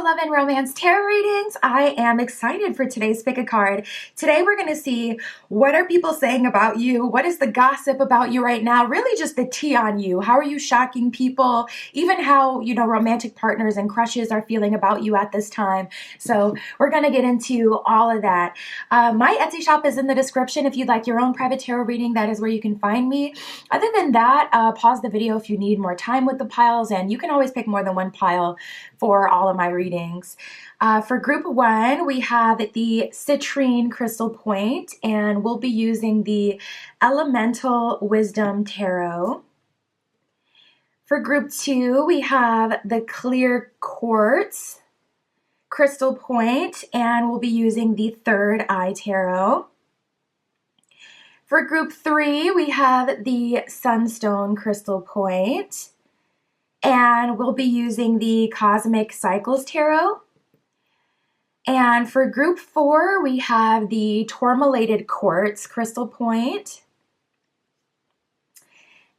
to Love and Romance Tarot Readings. I am excited for today's pick a card. Today we're going to see what are people saying about you, what is the gossip about you right now, really just the tea on you. How are you shocking people, even how, romantic partners and crushes are feeling about you at this time. So we're going to get into all of that. My Etsy shop is in the description. If you'd like your own private tarot reading, that is where you can find me. Other than that, pause the video if you need more time with the piles, and you can always pick more than one pile for all of my readings. For group one, we have the Citrine Crystal Point, and we'll be using the Elemental Wisdom Tarot. For group two, we have the Clear Quartz Crystal Point, and we'll be using the Third Eye Tarot. For group three, we have the Sunstone Crystal Point, and we'll be using the Cosmic Cycles Tarot. And for group four, we have the Tourmalated Quartz Crystal Point,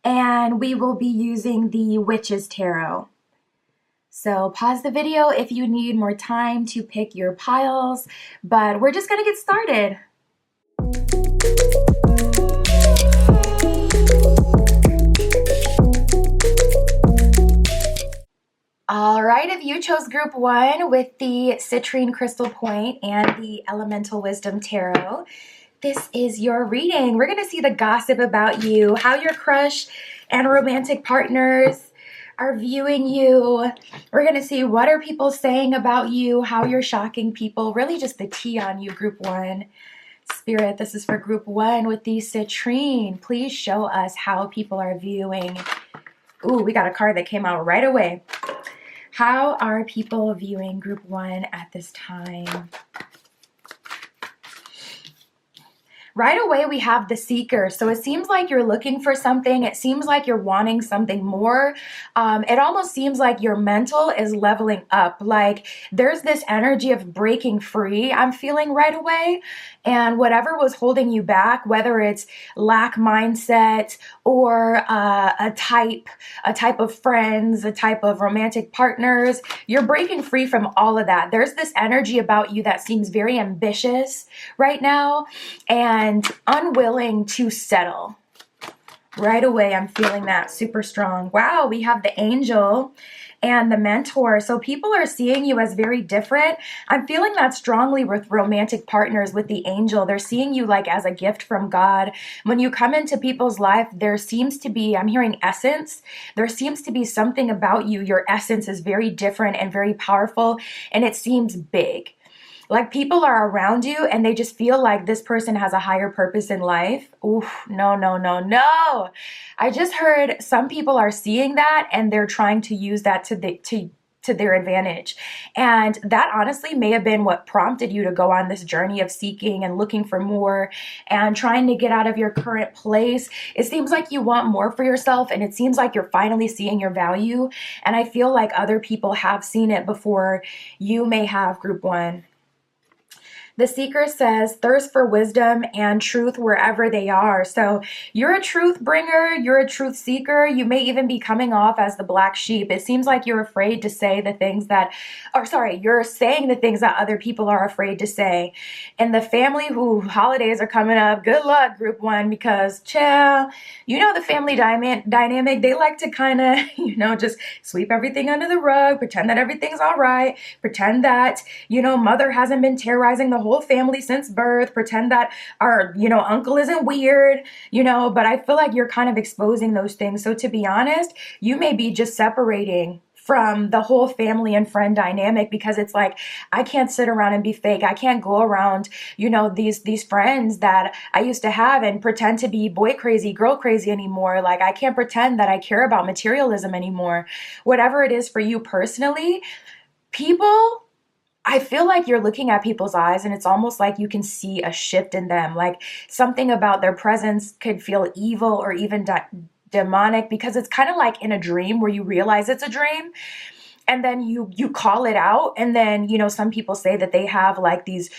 and we will be using the Witches Tarot. So pause the video if you need more time to pick your piles, but we're just gonna get started. All right, if you chose group one with the Citrine Crystal Point and the Elemental Wisdom Tarot, this is your reading. We're going to see the gossip about you, how your crush and romantic partners are viewing you. We're going to see what are people saying about you, how you're shocking people, really just the tea on you, group one. Spirit, this is for group one with the Citrine. Please show us how people are viewing. Ooh, we got a card that came out right away. How are people viewing group one at this time? Right away, we have the Seeker. So it seems like you're looking for something. It seems like you're wanting something more. It almost seems like your mental is leveling up. Like there's this energy of breaking free I'm feeling right away. And whatever was holding you back, whether it's lack mindset or a type of friends, a type of romantic partners, you're breaking free from all of that. There's this energy about you that seems very ambitious right now and unwilling to settle. Right away, I'm feeling that super strong. Wow, we have the Angel and the Mentor. So people are seeing you as very different. I'm feeling that strongly with romantic partners with the Angel. They're seeing you like as a gift from God. When you come into people's life, there seems to be, I'm hearing essence. There seems to be something about you. Your essence is very different and very powerful, and it seems big. Like people are around you and they just feel like this person has a higher purpose in life. Oof, no, no, no, no. I just heard some people are seeing that and they're trying to use that to their advantage. And that honestly may have been what prompted you to go on this journey of seeking and looking for more and trying to get out of your current place. It seems like you want more for yourself, and it seems like you're finally seeing your value. And I feel like other people have seen it before you may have, group one. The Seeker says, thirst for wisdom and truth wherever they are. So you're a truth bringer, you're a truth seeker. You may even be coming off as the black sheep. It seems like you're afraid to say the things that, you're saying the things that other people are afraid to say. And the family, holidays are coming up. Good luck, group one, because, the family dynamic, they like to kind of, just sweep everything under the rug, pretend that everything's all right, pretend that, mother hasn't been terrorizing the whole family since birth, pretend that our, uncle isn't weird, but I feel like you're kind of exposing those things. So to be honest, you may be just separating from the whole family and friend dynamic, because it's like, I can't sit around and be fake. I can't go around, these friends that I used to have and pretend to be boy crazy, girl crazy anymore. Like I can't pretend that I care about materialism anymore. Whatever it is for you personally, I feel like you're looking at people's eyes and it's almost like you can see a shift in them. Like something about their presence could feel evil or even demonic, because it's kind of like in a dream where you realize it's a dream. and then you call it out, and then some people say that they have like these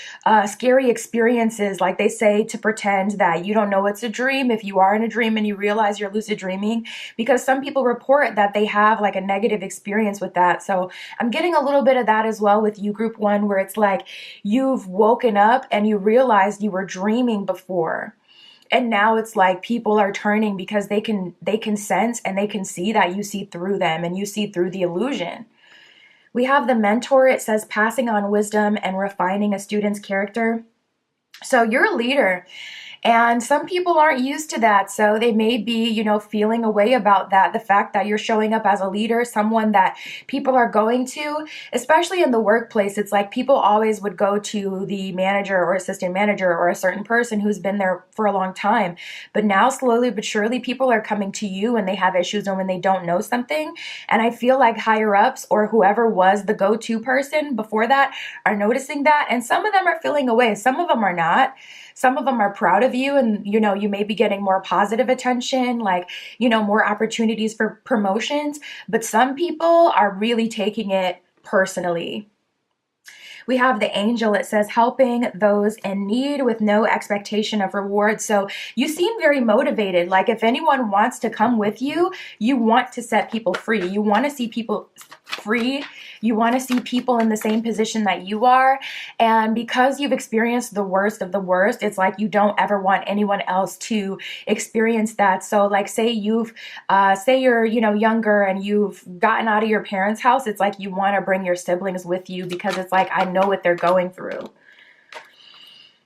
scary experiences, like they say to pretend that you don't know it's a dream if you are in a dream and you realize you're lucid dreaming, because some people report that they have like a negative experience with that. So I'm getting a little bit of that as well with you, group one, where it's like you've woken up and you realized you were dreaming before. And now it's like people are turning because they can sense and they can see that you see through them and you see through the illusion. We have the mentor. It says passing on wisdom and refining a student's character. So you're a leader. And some people aren't used to that. So they may be, feeling a way about that. The fact that you're showing up as a leader, someone that people are going to, especially in the workplace. It's like people always would go to the manager or assistant manager or a certain person who's been there for a long time. But now slowly but surely people are coming to you when they have issues or when they don't know something. And I feel like higher ups or whoever was the go-to person before that are noticing that. And some of them are feeling away. Some of them are not. Some of them are proud of you, and you may be getting more positive attention, like more opportunities for promotions, but some people are really taking it personally. We have the angel. It says helping those in need with no expectation of reward. So you seem very motivated. Like if anyone wants to come with you, you want to set people free. You want to see people free. You want to see people in the same position that you are. And because you've experienced the worst of the worst, it's like you don't ever want anyone else to experience that. So like say you're younger and you've gotten out of your parents' house, it's like you want to bring your siblings with you because it's like, I know what they're going through.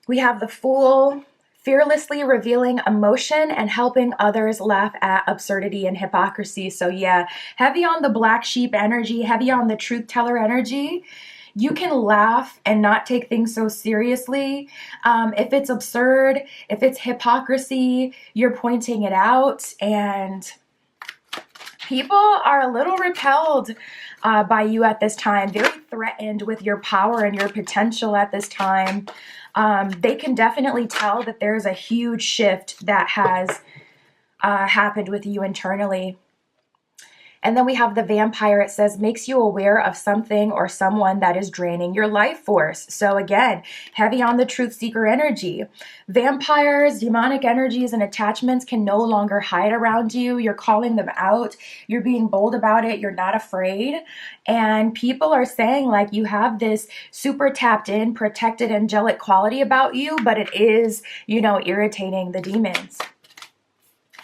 We have the Fool, fearlessly revealing emotion and helping others laugh at absurdity and hypocrisy. So yeah, heavy on the black sheep energy, heavy on the truth teller energy. You can laugh and not take things so seriously. If it's absurd, if it's hypocrisy, you're pointing it out, and people are a little repelled by you at this time, very threatened with your power and your potential at this time. They can definitely tell that there's a huge shift that has happened with you internally. And then we have the Vampire. It says makes you aware of something or someone that is draining your life force. So again, heavy on the truth seeker energy. Vampires, demonic energies, and attachments can no longer hide around you. You're calling them out. You're being bold about it. You're not afraid. And people are saying like you have this super tapped in, protected, angelic quality about you, but it is, irritating the demons.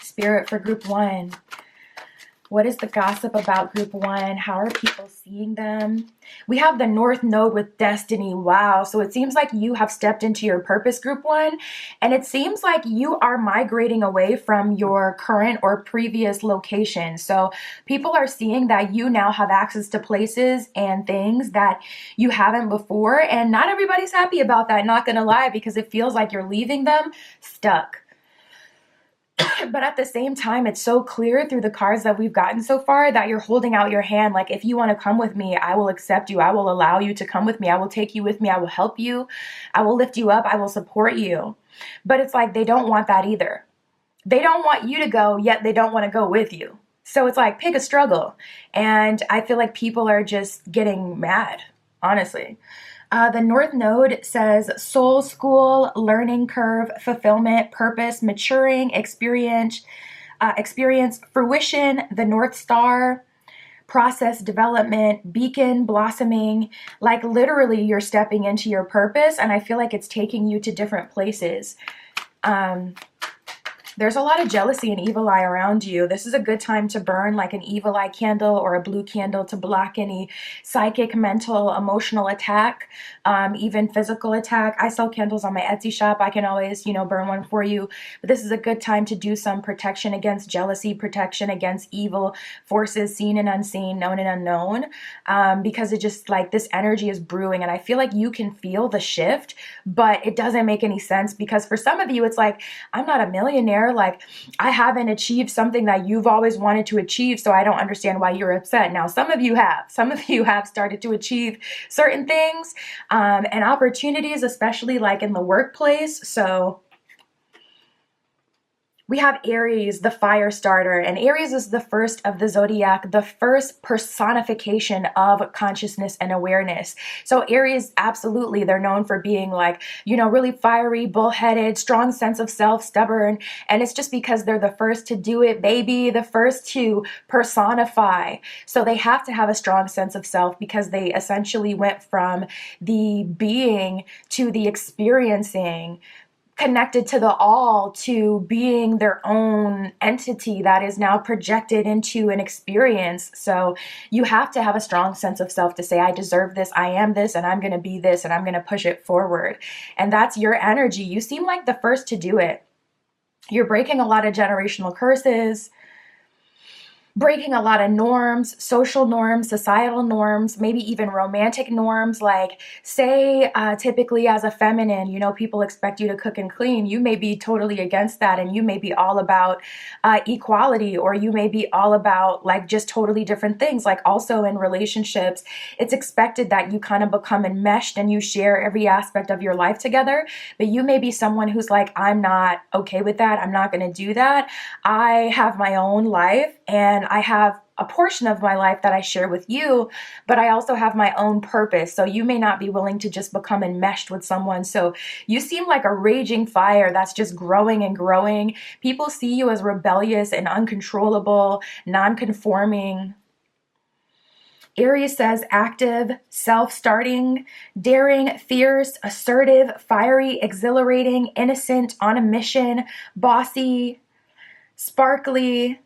Spirit for group one. What is the gossip about group one? How are people seeing them? We have the North Node with destiny. Wow. So it seems like you have stepped into your purpose, group one. And it seems like you are migrating away from your current or previous location. So people are seeing that you now have access to places and things that you haven't before. And not everybody's happy about that, not going to lie, because it feels like you're leaving them stuck. But at the same time, it's so clear through the cards that we've gotten so far that you're holding out your hand. Like, if you want to come with me, I will accept you. I will allow you to come with me. I will take you with me. I will help you. I will lift you up. I will support you. But it's like they don't want that either. They don't want you to go, yet they don't want to go with you. So it's like, pick a struggle. And I feel like people are just getting mad, honestly. The North Node says soul school, learning curve, fulfillment, purpose, maturing, experience, fruition, the North Star, process, development, beacon, blossoming. Like literally you're stepping into your purpose, and I feel like it's taking you to different places. There's a lot of jealousy and evil eye around you. This is a good time to burn like an evil eye candle or a blue candle to block any psychic, mental, emotional attack, even physical attack. I sell candles on my Etsy shop. I can always, burn one for you. But this is a good time to do some protection against jealousy, protection against evil forces, seen and unseen, known and unknown, because it just like this energy is brewing. And I feel like you can feel the shift, but it doesn't make any sense because for some of you, it's like, I'm not a millionaire. Like I haven't achieved something that you've always wanted to achieve. So I don't understand why you're upset. Now, some of you have started to achieve certain things, and opportunities, especially like in the workplace. So We have Aries, the fire starter, and Aries is the first of the zodiac, the first personification of consciousness and awareness. So Aries, absolutely, they're known for being like, really fiery, bullheaded, strong sense of self, stubborn. And it's just because they're the first to do it, baby, the first to personify. So they have to have a strong sense of self because they essentially went from the being to the experiencing, connected to the all, to being their own entity that is now projected into an experience. So you have to have a strong sense of self to say, I deserve this, I am this, and I'm going to be this, and I'm going to push it forward. And that's your energy. You seem like the first to do it. You're breaking a lot of generational curses, breaking a lot of norms, social norms, societal norms, maybe even romantic norms. Like, say, typically as a feminine, people expect you to cook and clean. You may be totally against that, and you may be all about equality, or you may be all about like just totally different things. Like, also in relationships, it's expected that you kind of become enmeshed and you share every aspect of your life together. But you may be someone who's like, I'm not okay with that. I'm not going to do that. I have my own life, and I have a portion of my life that I share with you, but I also have my own purpose. So you may not be willing to just become enmeshed with someone. So you seem like a raging fire that's just growing and growing. People see you as rebellious and uncontrollable, non-conforming. Aries says active, self-starting, daring, fierce, assertive, fiery, exhilarating, innocent, on a mission, bossy, sparkly,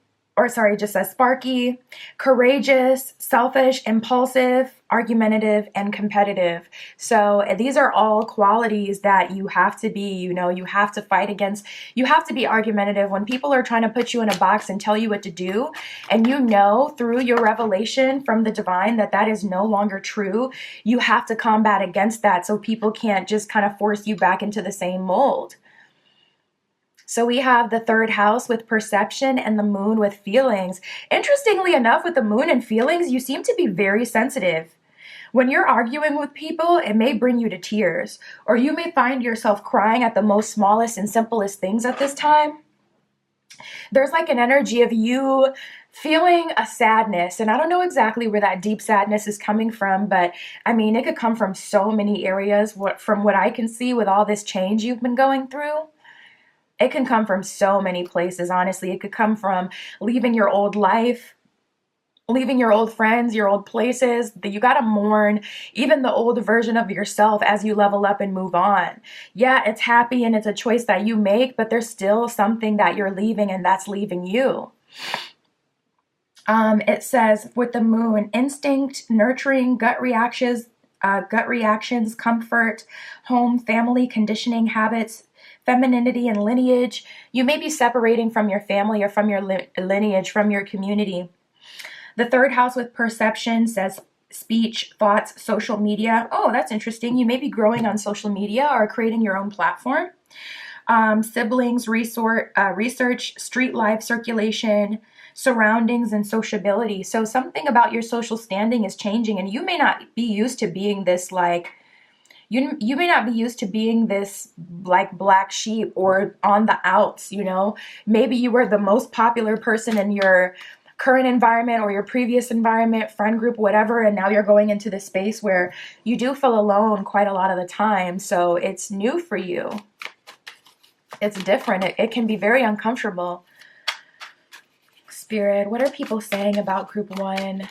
just says sparky, courageous, selfish, impulsive, argumentative, and competitive. So these are all qualities that you have to be, you have to fight against. You have to be argumentative when people are trying to put you in a box and tell you what to do. And through your revelation from the divine that is no longer true. You have to combat against that so people can't just kind of force you back into the same mold. So we have the third house with perception and the moon with feelings. Interestingly enough, with the moon and feelings, you seem to be very sensitive. When you're arguing with people, it may bring you to tears, or you may find yourself crying at the most smallest and simplest things at this time. There's like an energy of you feeling a sadness, and I don't know exactly where that deep sadness is coming from, but I mean, it could come from so many areas. From what I can see with all this change you've been going through, it can come from so many places, honestly. It could come from leaving your old life, leaving your old friends, your old places. You got to mourn even the old version of yourself as you level up and move on. Yeah, it's happy and it's a choice that you make, but there's still something that you're leaving, and that's leaving you. It says with the moon, instinct, nurturing, gut reactions, comfort, home, family, conditioning, habits, femininity, and lineage. You may be separating from your family or from your lineage, from your community. The third house with perception says speech, thoughts, social media. Oh, that's interesting. You may be growing on social media or creating your own platform. Siblings, research, street life, circulation, surroundings, and sociability. So something about your social standing is changing, and you may not be used to being this like, you may not be used to being this like black sheep or on the outs, Maybe you were the most popular person in your current environment or your previous environment, friend group, whatever, and now you're going into this space where you do feel alone quite a lot of the time. So it's new for you. It's different. It can be very uncomfortable. Spirit, what are people saying about group 1?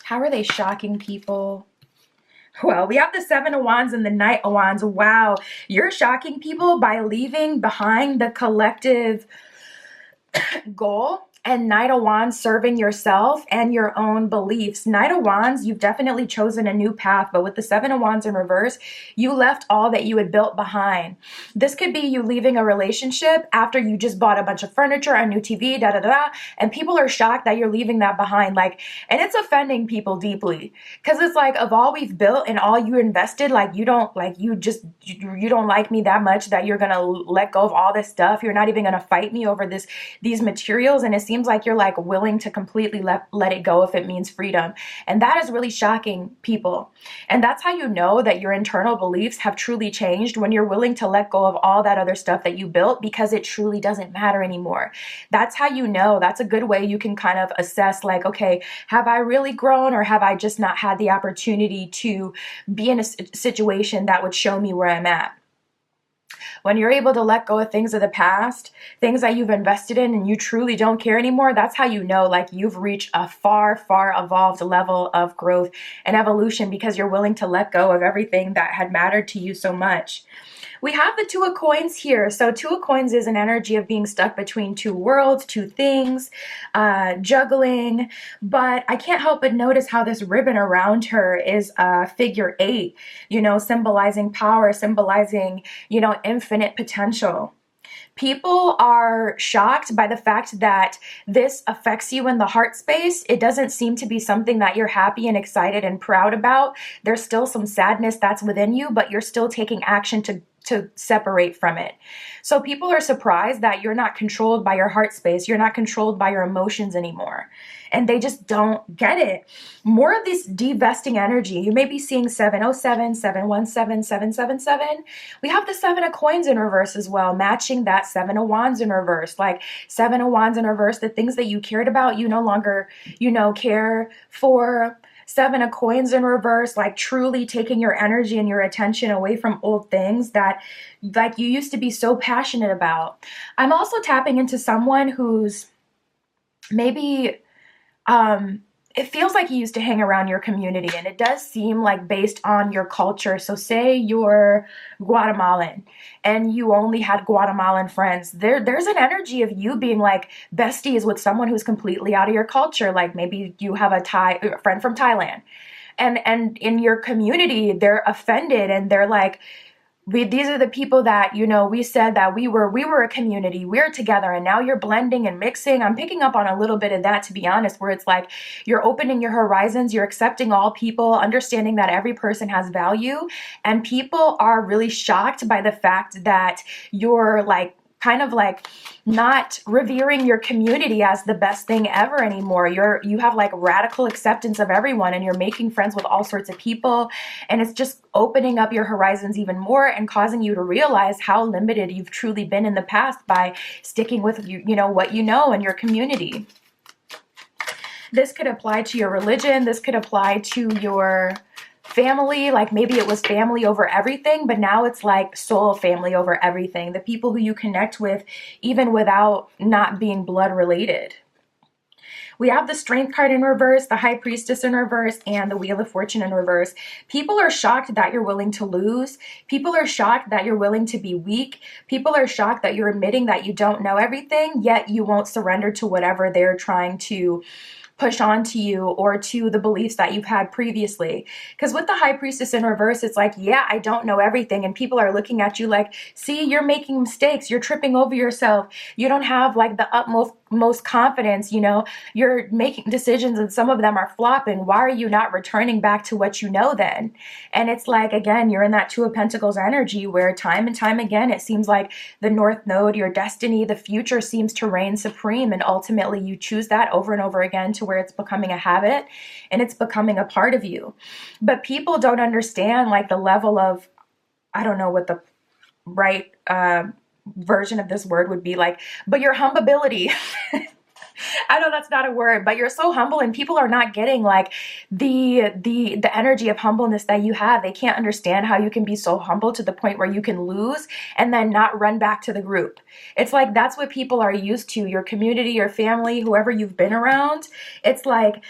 How are they shocking people? Well, we have the 7 of Wands and the Knight of Wands. Wow, you're shocking people by leaving behind the collective goal, and Knight of Wands serving yourself and your own beliefs. Knight of Wands, you've definitely chosen a new path, but with the 7 of Wands in reverse, you left all that you had built behind. This could be you leaving a relationship after you just bought a bunch of furniture, a new TV, and people are shocked that you're leaving that behind. And it's offending people deeply, because it's like, of all we've built and all you invested, you don't like me that much that you're gonna let go of all this stuff. You're not even gonna fight me over these materials, and it seems seems like you're like willing to completely let it go if it means freedom. And that is really shocking people. And that's how you know that your internal beliefs have truly changed, when you're willing to let go of all that other stuff that you built, because it truly doesn't matter anymore. That's how you know. That's a good way you can kind of assess, like, okay, have I really grown, or have I just not had the opportunity to be in a situation that would show me where I'm at? When you're able to let go of things of the past, things that you've invested in and you truly don't care anymore, that's how you know like you've reached a far, far evolved level of growth and evolution, because you're willing to let go of everything that had mattered to you so much. We have the Two of Coins here. So Two of Coins is an energy of being stuck between two worlds, two things, juggling. But I can't help but notice how this ribbon around her is a figure 8, symbolizing power, symbolizing, infinite potential. People are shocked by the fact that this affects you in the heart space. It doesn't seem to be something that you're happy and excited and proud about. There's still some sadness that's within you, but you're still taking action to separate from it. So people are surprised that you're not controlled by your heart space. You're not controlled by your emotions anymore. And they just don't get it. More of this divesting energy. You may be seeing 707, 717, 777. We have the 7 of Coins in reverse as well, matching that 7 of Wands in reverse. Like 7 of Wands in reverse, the things that you cared about, you no longer, care for. 7 of Coins in reverse, like truly taking your energy and your attention away from old things that like you used to be so passionate about. I'm also tapping into someone who's maybe it feels like you used to hang around your community, and it does seem like based on your culture. So say you're Guatemalan and you only had Guatemalan friends. There's an energy of you being like besties with someone who's completely out of your culture. Like maybe you have a friend from Thailand, and in your community, they're offended and they're like, these are the people that, we said that we were a community, we're together, and now you're blending and mixing. I'm picking up on a little bit of that, to be honest, where it's like you're opening your horizons, you're accepting all people, understanding that every person has value, and people are really shocked by the fact that you're like kind of like not revering your community as the best thing ever anymore. You have like radical acceptance of everyone, and you're making friends with all sorts of people, and it's just opening up your horizons even more and causing you to realize how limited you've truly been in the past by sticking with what you know in your community. This could apply to your religion. This could apply to your family. Like maybe it was family over everything, but now it's like soul family over everything. The people who you connect with, even without not being blood related. We have the Strength card in reverse, the High Priestess in reverse, and the Wheel of Fortune in reverse. People are shocked that you're willing to lose. People are shocked that you're willing to be weak. People are shocked that you're admitting that you don't know everything, yet you won't surrender to whatever they're trying to push onto you or to the beliefs that you've had previously. Because with the High Priestess in reverse, it's like, yeah, I don't know everything. And people are looking at you like, see, you're making mistakes. You're tripping over yourself. You don't have like the utmost confidence, you're making decisions and some of them are flopping. Why are you not returning back to what you know then? And it's like, again, you're in that Two of Pentacles energy where time and time again, it seems like the North Node, your destiny, the future seems to reign supreme. And ultimately you choose that over and over again to where it's becoming a habit and it's becoming a part of you. But people don't understand like the level of, I don't know what the right version of this word would be like, but your humbleability. I know that's not a word, but you're so humble and people are not getting like the energy of humbleness that you have. They can't understand how you can be so humble to the point where you can lose and then not run back to the group. It's like that's what people are used to. Your community, your family, whoever you've been around. It's like,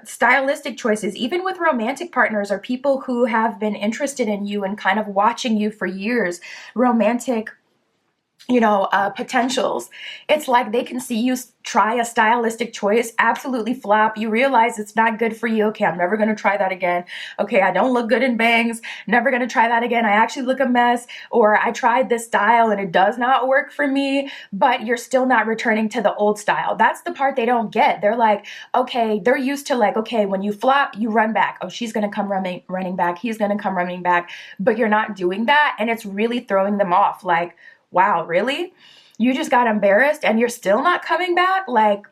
stylistic choices, even with romantic partners or people who have been interested in you and kind of watching you for years, romantic potentials. It's like they can see you try a stylistic choice, absolutely flop. You realize it's not good for you. Okay, I'm never going to try that again. Okay, I don't look good in bangs. Never going to try that again. I actually look a mess. Or I tried this style and it does not work for me, but you're still not returning to the old style. That's the part they don't get. They're like, okay, they're used to like, okay, when you flop, you run back. Oh, she's going to come running back. He's going to come running back. But you're not doing that. And it's really throwing them off. Like, wow, really? You just got embarrassed and you're still not coming back? Like,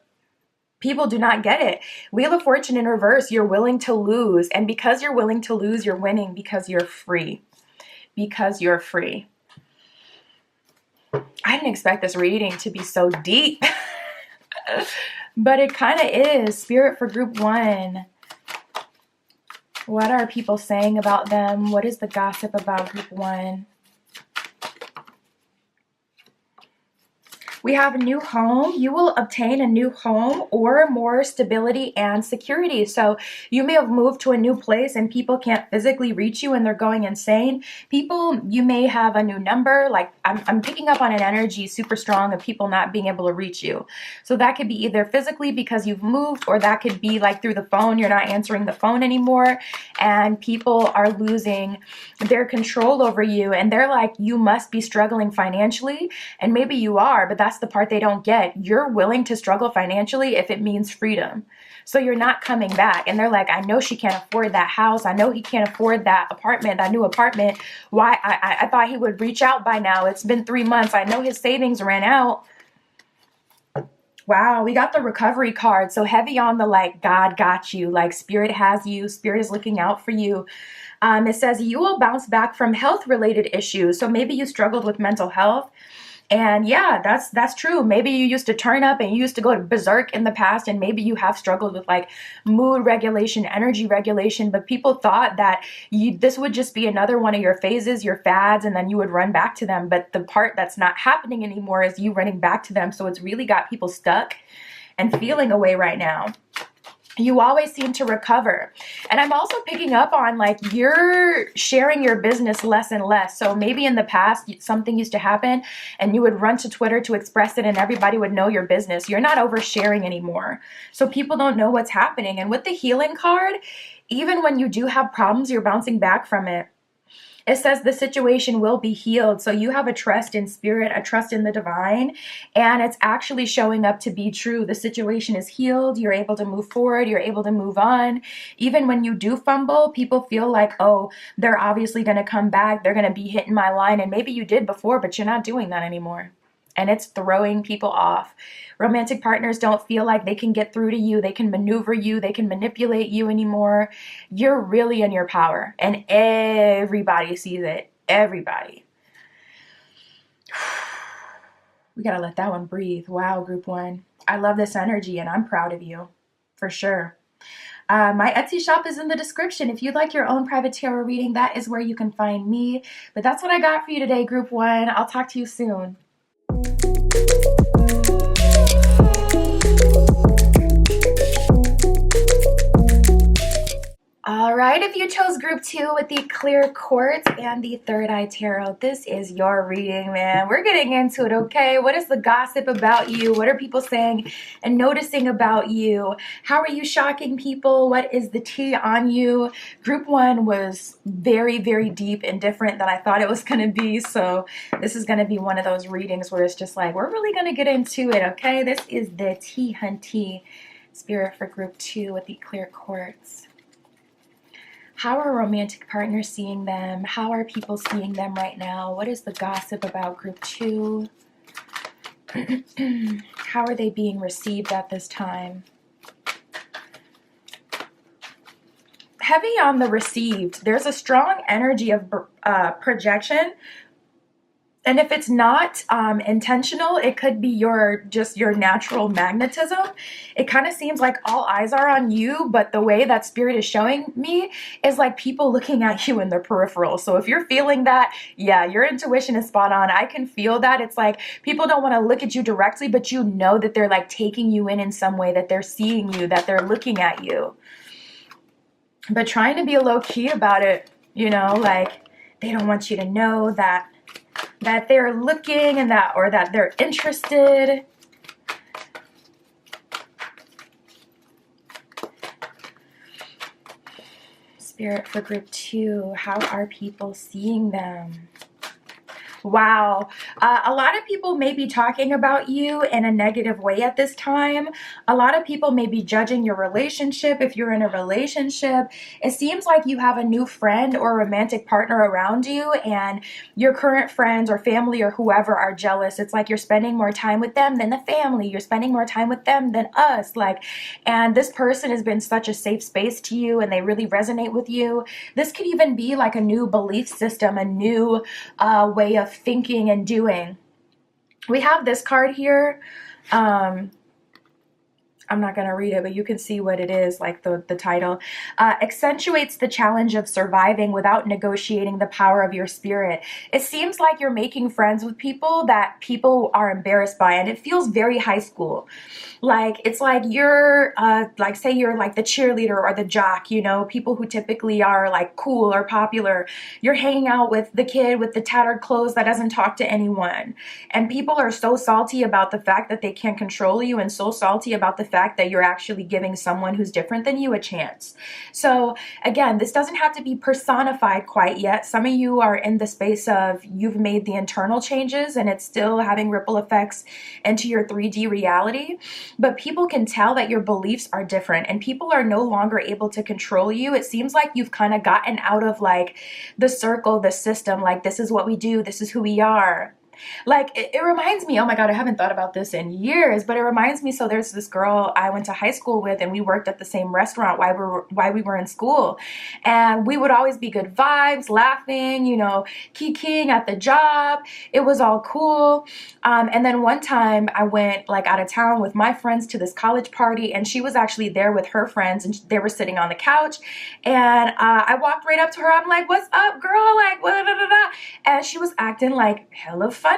people do not get it. Wheel of Fortune in reverse, you're willing to lose. And because you're willing to lose, you're winning because you're free. Because you're free. I didn't expect this reading to be so deep. But it kind of is. Spirit for group 1. What are people saying about them? What is the gossip about group 1? We have a new home. You will obtain a new home or more stability and security. So you may have moved to a new place and people can't physically reach you and they're going insane. People, you may have a new number. Like I'm picking up on an energy super strong of people not being able to reach you. So that could be either physically because you've moved, or that could be like through the phone. You're not answering the phone anymore and people are losing their control over you. And they're like, you must be struggling financially. And maybe you are, but that's the part they don't get. You're willing to struggle financially if it means freedom. So you're not coming back. And they're like, I know she can't afford that house. I know he can't afford that apartment, that new apartment. Why? I thought he would reach out by now. It's been 3 months. I know his savings ran out. Wow, we got the recovery card. So heavy on the like, God got you. Like spirit has you. Spirit is looking out for you. It says you will bounce back from health related issues. So maybe you struggled with mental health. And yeah, that's true. Maybe you used to turn up and you used to go to berserk in the past, and maybe you have struggled with like mood regulation, energy regulation, but people thought that this would just be another one of your phases, your fads, and then you would run back to them. But the part that's not happening anymore is you running back to them. So it's really got people stuck and feeling away right now. You always seem to recover. And I'm also picking up on like you're sharing your business less and less. So maybe in the past something used to happen and you would run to Twitter to express it and everybody would know your business. You're not oversharing anymore. So people don't know what's happening. And with the healing card, even when you do have problems, you're bouncing back from it. It says the situation will be healed. So you have a trust in spirit, a trust in the divine, and it's actually showing up to be true. The situation is healed. You're able to move forward. You're able to move on. Even when you do fumble, people feel like, oh, they're obviously going to come back. They're going to be hitting my line. And maybe you did before, but you're not doing that anymore. And it's throwing people off. Romantic partners don't feel like they can get through to you. They can maneuver you. They can manipulate you anymore. You're really in your power. And everybody sees it. Everybody. We got to let that one breathe. Wow, group 1. I love this energy and I'm proud of you. For sure. My Etsy shop is in the description. If you'd like your own private tarot reading, that is where you can find me. But that's what I got for you today, group 1. I'll talk to you soon. All right, if you chose group 2 with the clear quartz and the third eye tarot, this is your reading, man. We're getting into it, okay? What is the gossip about you? What are people saying and noticing about you? How are you shocking people? What is the tea on you? Group 1 was very, very deep and different than I thought it was going to be. So this is going to be one of those readings where it's just like, we're really going to get into it, okay? This is the tea hunty spirit for group 2 with the clear quartz. How are romantic partners seeing them? How are people seeing them right now? What is the gossip about group 2? How are they being received at this time? Heavy on the received. There's a strong energy of projection. And if it's not intentional, it could be just your natural magnetism. It kind of seems like all eyes are on you, but the way that spirit is showing me is like people looking at you in the peripheral. So if you're feeling that, yeah, your intuition is spot on. I can feel that. It's like people don't want to look at you directly, but you know that they're like taking you in some way, that they're seeing you, that they're looking at you. But trying to be low key about it, you know, like they don't want you to know that they're looking and that they're interested. Spirit for group 2, how are people seeing them? Wow. A lot of people may be talking about you in a negative way at this time. A lot of people may be judging your relationship if you're in a relationship. It seems like you have a new friend or romantic partner around you, and your current friends or family or whoever are jealous. It's like you're spending more time with them than the family. You're spending more time with them than us. Like, and this person has been such a safe space to you and they really resonate with you. This could even be like a new belief system, a new way of thinking and doing. We have this card here. I'm not going to read it, but you can see what it is, like the title. Accentuates the challenge of surviving without negotiating the power of your spirit. It seems like you're making friends with people that people are embarrassed by, and it feels very high school. Like, it's like you're, like, say you're like the cheerleader or the jock, you know, people who typically are like cool or popular. You're hanging out with the kid with the tattered clothes that doesn't talk to anyone. And people are so salty about the fact that they can't control you, and so salty about the fact that you're actually giving someone who's different than you a chance. So again, this doesn't have to be personified quite yet. Some of you are in the space of you've made the internal changes and it's still having ripple effects into your 3D reality. But people can tell that your beliefs are different and people are no longer able to control you. It seems like you've kind of gotten out of like the circle, the system, like this is what we do, this is who we are. Like, it reminds me, oh my God, I haven't thought about this in years, but it reminds me, so there's this girl I went to high school with and we worked at the same restaurant while we were in school. And we would always be good vibes, laughing, you know, kikiing at the job. It was all cool. And then one time I went like out of town with my friends to this college party, and she was actually there with her friends and they were sitting on the couch. And I walked right up to her. I'm like, what's up, girl? Like, what? And she was acting like hella funny.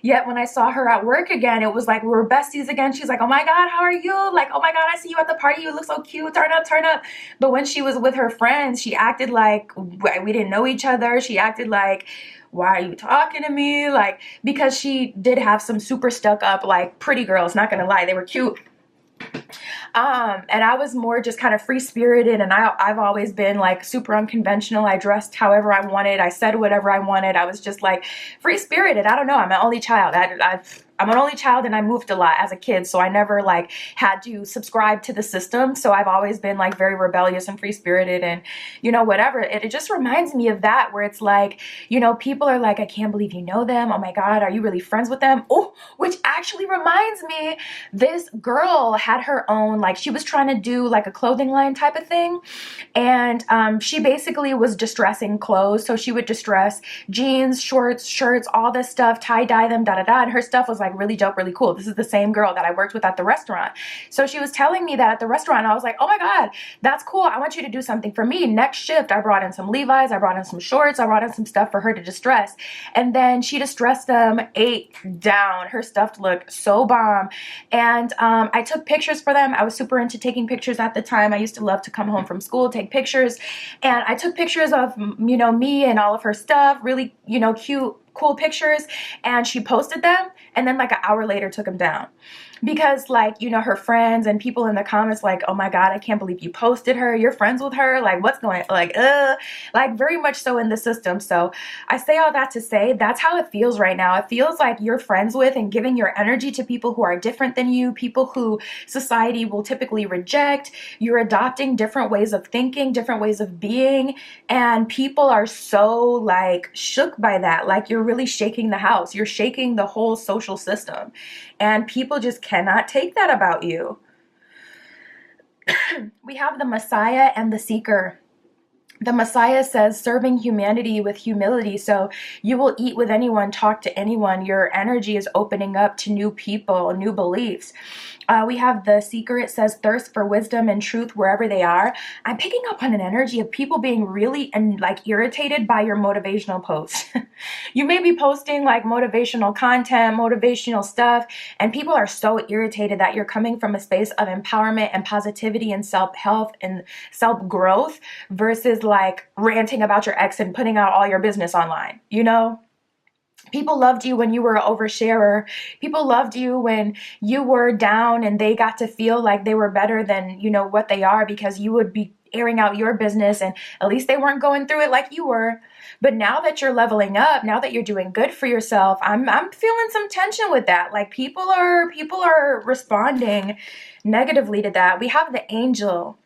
Yet when I saw her at work again, it was like we were besties again. She's like, oh my God, how are you? Like, oh my God, I see you at the party. You look so cute. Turn up, turn up. But when she was with her friends, she acted like we didn't know each other. She acted like, why are you talking to me? Like, because she did have some super stuck up, like pretty girls, not gonna lie. They were cute. And I was more just kind of free spirited, and I've always been like super unconventional. I dressed however I wanted. I said whatever I wanted. I was just like free spirited. I don't know. I'm an only child. I'm an only child and I moved a lot as a kid, so I never like had to subscribe to the system. So I've always been like very rebellious and free spirited and, you know, whatever. It just reminds me of that, where it's like, you know, people are like, I can't believe you know them. Oh my God, are you really friends with them? Oh, which actually reminds me, this girl had her own, like she was trying to do like a clothing line type of thing. And she basically was distressing clothes. So she would distress jeans, shorts, shirts, all this stuff, tie-dye them, da-da-da. And her stuff was like really dope, really cool. This is the same girl that I worked with at the restaurant. So she was telling me that at the restaurant, I was like, oh my God, that's cool. I want you to do something for me. Next shift, I brought in some Levi's, I brought in some shorts, I brought in some stuff for her to distress. And then she distressed them, ate down. Her stuff looked so bomb. And I took pictures for them. I was super into taking pictures at the time. I used to love to come home from school, take pictures. And I took pictures of, you know, me and all of her stuff, really, you know, cute, cool pictures, and she posted them, and then like an hour later took them down. Because like, you know, her friends and people in the comments like, oh my God, I can't believe you posted her. You're friends with her. Like, what's going on? Like very much so in the system. So I say all that to say that's how it feels right now. It feels like you're friends with and giving your energy to people who are different than you, people who society will typically reject. You're adopting different ways of thinking, different ways of being. And people are so like shook by that. Like, you're really shaking the house. You're shaking the whole social system. And people just cannot take that about you. We have the Messiah and the Seeker. The Messiah says serving humanity with humility. So you will eat with anyone, talk to anyone. Your energy is opening up to new people, new beliefs. We have the Seeker. It says thirst for wisdom and truth wherever they are. I'm picking up on an energy of people being really and like irritated by your motivational posts. You may be posting like motivational content, motivational stuff, and people are so irritated that you're coming from a space of empowerment and positivity and self-help and self-growth versus like ranting about your ex and putting out all your business online, you know? People loved you when you were an oversharer. People loved you when you were down and they got to feel like they were better than, what they are, because you would be airing out your business, and at least they weren't going through it like you were. But now that you're leveling up, now that you're doing good for yourself, I'm feeling some tension with that. Like people are responding negatively to that. We have the angel.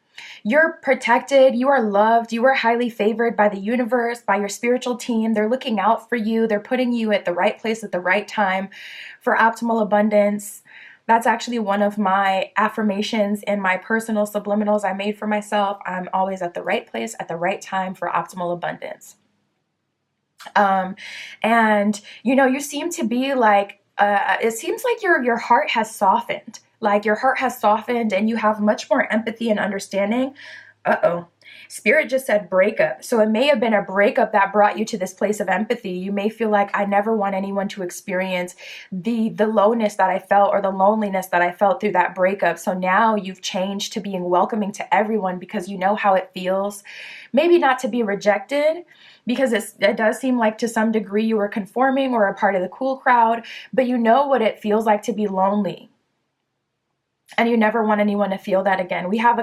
You're protected, you are loved, you are highly favored by the universe, by your spiritual team. They're looking out for you. They're putting you at the right place at the right time for optimal abundance. That's actually one of my affirmations in my personal subliminals I made for myself. I'm always at the right place at the right time for optimal abundance. And you seem to be like, it seems like your heart has softened. Like your heart has softened and you have much more empathy and understanding. Spirit just said breakup. So it may have been a breakup that brought you to this place of empathy. You may feel like, I never want anyone to experience the lowness that I felt or the loneliness that I felt through that breakup. So now you've changed to being welcoming to everyone because you know how it feels. Maybe not to be rejected, because it does seem like to some degree you were conforming or a part of the cool crowd, but you know what it feels like to be lonely. And you never want anyone to feel that again. We have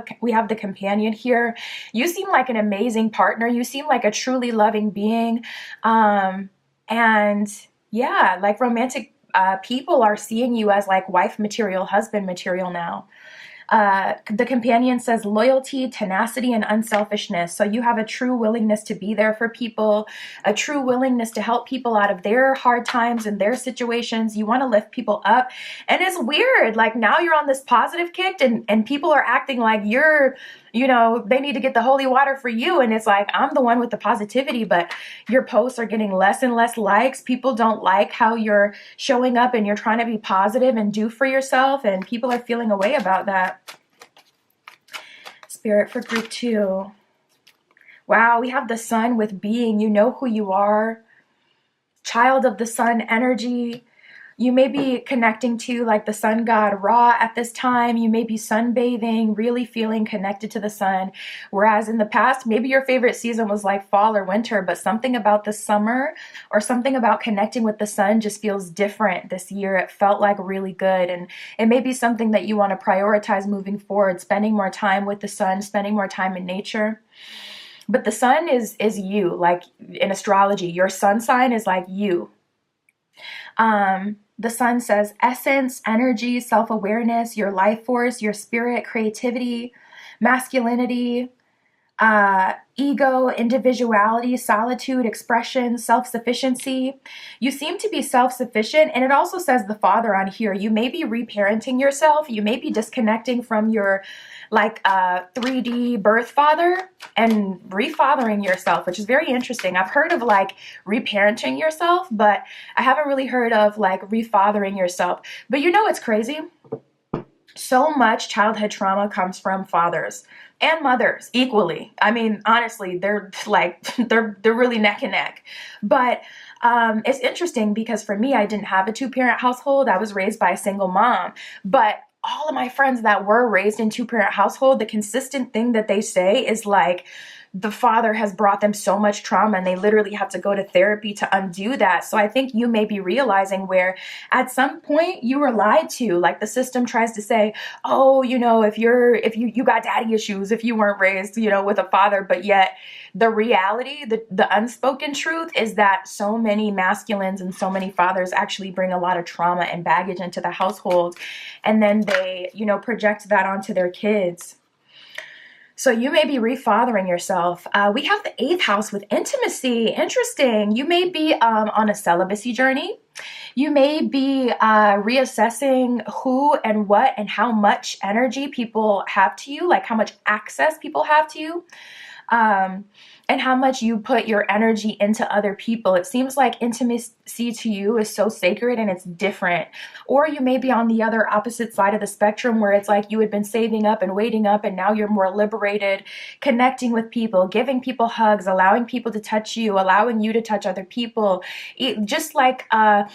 the companion here. You seem like an amazing partner. You seem like a truly loving being. And yeah, like romantic people are seeing you as like wife material, husband material now. The companion says loyalty, tenacity, and unselfishness. So you have a true willingness to be there for people, a true willingness to help people out of their hard times and their situations. You want to lift people up. And it's weird. Like now you're on this positive kick and people are acting like you're, they need to get the holy water for you. And it's like, I'm the one with the positivity, but your posts are getting less and less likes. People don't like how you're showing up and you're trying to be positive and do for yourself. And people are feeling a way about that. Spirit for group 2. Wow, we have the sun with being. You know who you are. Child of the sun energy. You may be connecting to like the sun god Ra at this time. You may be sunbathing, really feeling connected to the sun. Whereas in the past, maybe your favorite season was like fall or winter, but something about the summer or something about connecting with the sun just feels different this year. It felt like really good. And it may be something that you want to prioritize moving forward, spending more time with the sun, spending more time in nature. But the sun is you, like in astrology, your sun sign is like you. The sun says essence, energy, self-awareness, your life force, your spirit, creativity, masculinity, ego, individuality, solitude, expression, self-sufficiency. You seem to be self-sufficient. And it also says the father on here. You may be reparenting yourself. You may be disconnecting from your 3D birth father and refathering yourself, which is very interesting. I've heard of like reparenting yourself, but I haven't really heard of like refathering yourself. But it's crazy. So much childhood trauma comes from fathers and mothers equally. I mean, honestly, they're really neck and neck. But it's interesting because for me, I didn't have a 2-parent household. I was raised by a single mom. But all of my friends that were raised in 2-parent household, the consistent thing that they say is like, the father has brought them so much trauma and they literally have to go to therapy to undo that. So I think you may be realizing where at some point you were lied to. Like the system tries to say, oh, if you got daddy issues, if you weren't raised, with a father, but yet the reality, the unspoken truth is that so many masculines and so many fathers actually bring a lot of trauma and baggage into the household. And then they, project that onto their kids. So you may be refathering yourself. We have the 8th house with intimacy. Interesting. You may be on a celibacy journey. You may be reassessing who and what and how much energy people have to you, like how much access people have to you. And how much you put your energy into other people. It seems like intimacy to you is so sacred and it's different. Or you may be on the other opposite side of the spectrum where it's like you had been saving up and waiting up and now you're more liberated, connecting with people, giving people hugs, allowing people to touch you, allowing you to touch other people. Just like a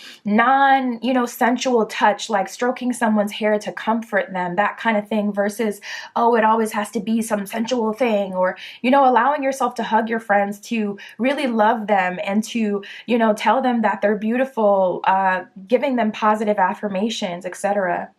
sensual touch, like stroking someone's hair to comfort them, that kind of thing versus, oh, it always has to be some sensual thing. Or, allowing yourself to hug your friends, to really love them and to, tell them that that they're beautiful, giving them positive affirmations, etc.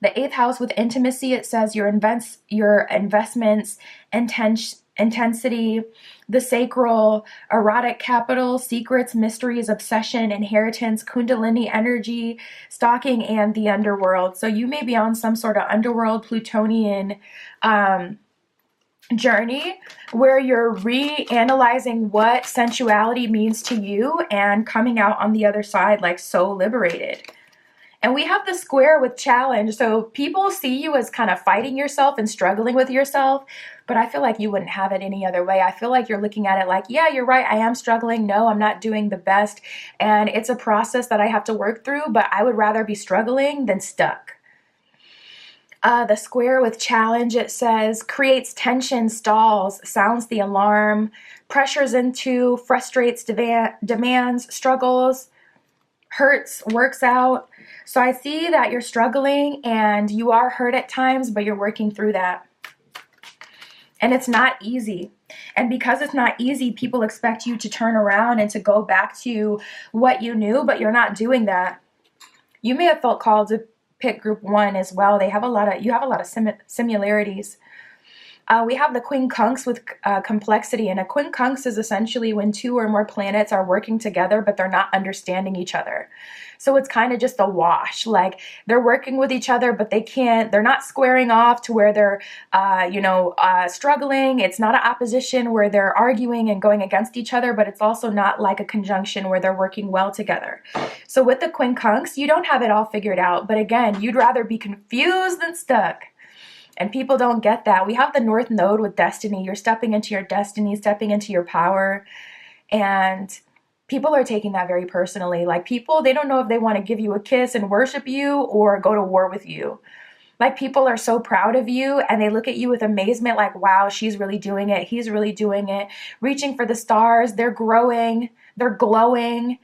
The eighth house with intimacy, it says your investments, intensity, the sacral, erotic capital, secrets, mysteries, obsession, inheritance, kundalini energy, stalking, and the underworld. So you may be on some sort of underworld Plutonian journey where you're reanalyzing what sensuality means to you and coming out on the other side like so liberated. And we have the square with challenge. So people see you as kind of fighting yourself and struggling with yourself, but I feel like you wouldn't have it any other way. I feel like you're looking at it like, yeah, you're right. I am struggling. No, I'm not doing the best. And it's a process that I have to work through, but I would rather be struggling than stuck. The square with challenge, it says, creates tension, stalls, sounds the alarm, pressures into, frustrates, demands, struggles, hurts, works out. So I see that you're struggling and you are hurt at times, but you're working through that. And it's not easy. And because it's not easy, people expect you to turn around and to go back to what you knew, but you're not doing that. You may have felt called to pick group 1 as well. You have a lot of similarities. We have the quincunx with complexity, and a quincunx is essentially when 2 or more planets are working together, but they're not understanding each other. So it's kind of just a wash. Like they're working with each other, but they're not squaring off to where they're, struggling. It's not an opposition where they're arguing and going against each other, but it's also not like a conjunction where they're working well together. So with the quincunx, you don't have it all figured out. But again, you'd rather be confused than stuck. And people don't get that. We have the North Node with destiny. You're stepping into your destiny, stepping into your power. And people are taking that very personally. Like people, they don't know if they want to give you a kiss and worship you or go to war with you. Like people are so proud of you and they look at you with amazement like, wow, she's really doing it. He's really doing it. Reaching for the stars. They're growing. They're glowing.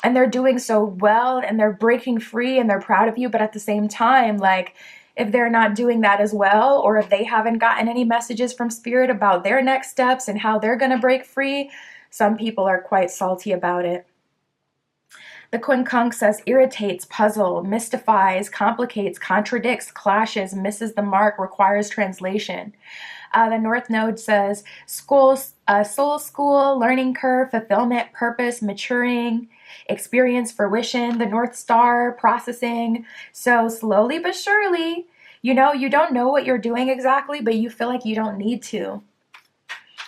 And they're doing so well and they're breaking free and they're proud of you. But at the same time, like, if they're not doing that as well, or if they haven't gotten any messages from spirit about their next steps and how they're going to break free, some people are quite salty about it. The quincunx says irritates, puzzle, mystifies, complicates, contradicts, clashes, misses the mark, requires translation. The North Node says soul school, learning curve, fulfillment, purpose, maturing, experience, fruition. The North Star, processing. So slowly but surely, you don't know what you're doing exactly, but you feel like you don't need to.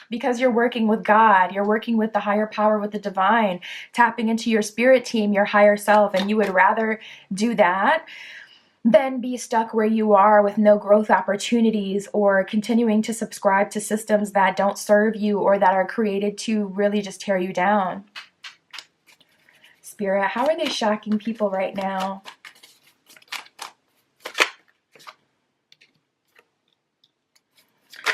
Because you're working with God, you're working with the higher power, with the divine, tapping into your spirit team, your higher self, and you would rather do that than be stuck where you are with no growth opportunities or continuing to subscribe to systems that don't serve you or that are created to really just tear you down. Spirit, how are they shocking people right now?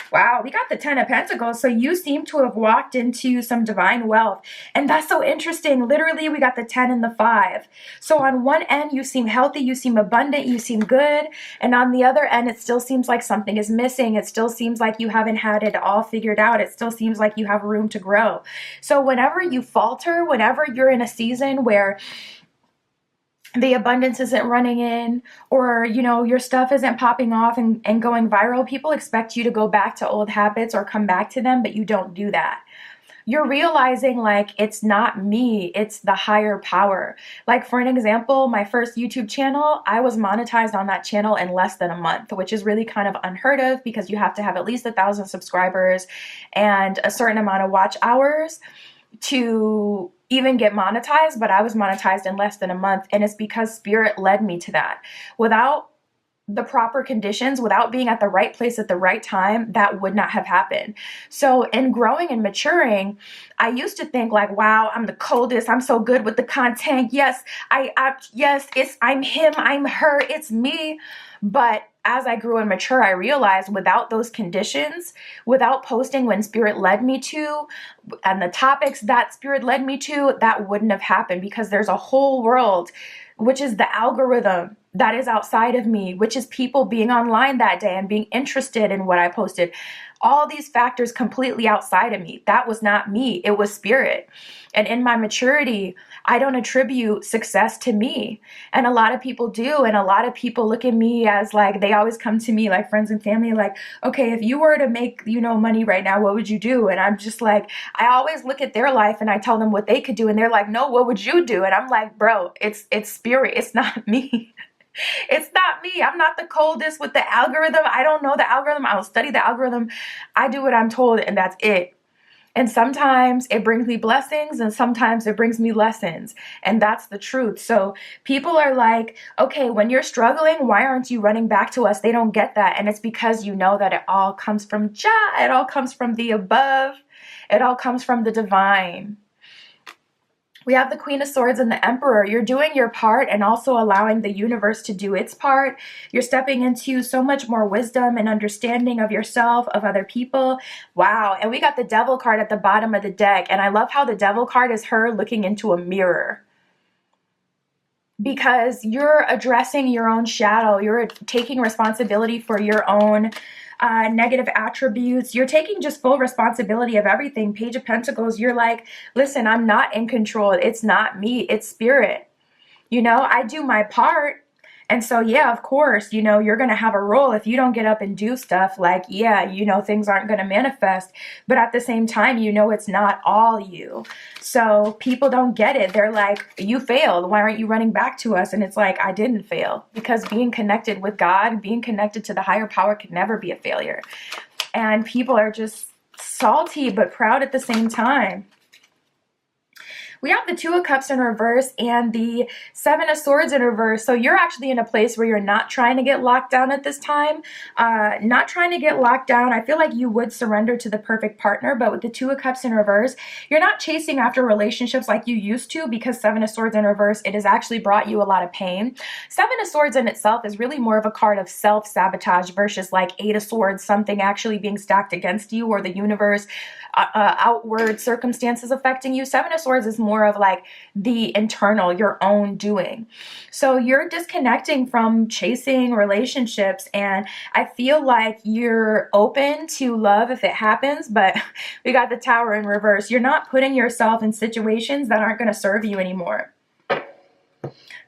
Wow, we got the 10 of Pentacles. So you seem to have walked into some divine wealth. And that's so interesting. Literally, we got the 10 and the 5. So on one end, you seem healthy, you seem abundant, you seem good. And on the other end, it still seems like something is missing. It still seems like you haven't had it all figured out. It still seems like you have room to grow. So whenever you falter, whenever you're in a season where the abundance isn't running in, or your stuff isn't popping off and going viral, people expect you to go back to old habits or come back to them, but you don't do that. You're realizing like it's not me, it's the higher power. Like for an example, my first YouTube channel, I was monetized on that channel in less than a month, which is really kind of unheard of because you have to have at least 1,000 subscribers and a certain amount of watch hours to even get monetized, but I was monetized in less than a month. And it's because spirit led me to that. Without the proper conditions, without being at the right place at the right time, that would not have happened. So in growing and maturing, I used to think like, wow, I'm the coldest. I'm so good with the content. Yes, I'm him, I'm her, it's me. But as I grew and mature, I realized without those conditions, without posting when spirit led me to, and the topics that spirit led me to, that wouldn't have happened because there's a whole world, which is the algorithm that is outside of me, which is people being online that day and being interested in what I posted. All these factors completely outside of me. That was not me. It was spirit. And in my maturity, I don't attribute success to me. And a lot of people do. And a lot of people look at me as like, they always come to me, like friends and family, like, okay, if you were to make, money right now, what would you do? And I'm just like, I always look at their life and I tell them what they could do. And they're like, no, what would you do? And I'm like, bro, it's spirit. It's not me. It's not me. I'm not the coldest with the algorithm. I don't know the algorithm. I will study the algorithm. I do what I'm told, and that's it. And sometimes it brings me blessings and sometimes it brings me lessons. And that's the truth. So people are like, okay, when you're struggling, why aren't you running back to us? They don't get that. And it's because you know that it all comes from Jah. It all comes from the above. It all comes from the divine. We have the Queen of Swords and the Emperor. You're doing your part and also allowing the universe to do its part. You're stepping into so much more wisdom and understanding of yourself, of other people. Wow. And we got the Devil card at the bottom of the deck. And I love how the Devil card is her looking into a mirror. Because you're addressing your own shadow. You're taking responsibility for your own negative attributes. You're taking just full responsibility of everything. Page of Pentacles, you're like, listen, I'm not in control. It's not me. It's spirit. I do my part. And so, yeah, of course, you're going to have a role if you don't get up and do stuff like, yeah, things aren't going to manifest. But at the same time, it's not all you. So people don't get it. They're like, you failed. Why aren't you running back to us? And it's like, I didn't fail, because being connected with God, being connected to the higher power can never be a failure. And people are just salty but proud at the same time. We have the Two of Cups in reverse and the Seven of Swords in reverse. So you're actually in a place where you're not trying to get locked down at this time. Not trying to get locked down. I feel like you would surrender to the perfect partner, but with the Two of Cups in reverse, you're not chasing after relationships like you used to, because Seven of Swords in reverse, it has actually brought you a lot of pain. Seven of Swords in itself is really more of a card of self-sabotage versus like Eight of Swords, something actually being stacked against you or the universe, outward circumstances affecting you. Seven of Swords is more of like the internal, your own doing. So you're disconnecting from chasing relationships, and I feel like you're open to love if it happens, but we got the Tower in reverse. You're not putting yourself in situations that aren't going to serve you anymore.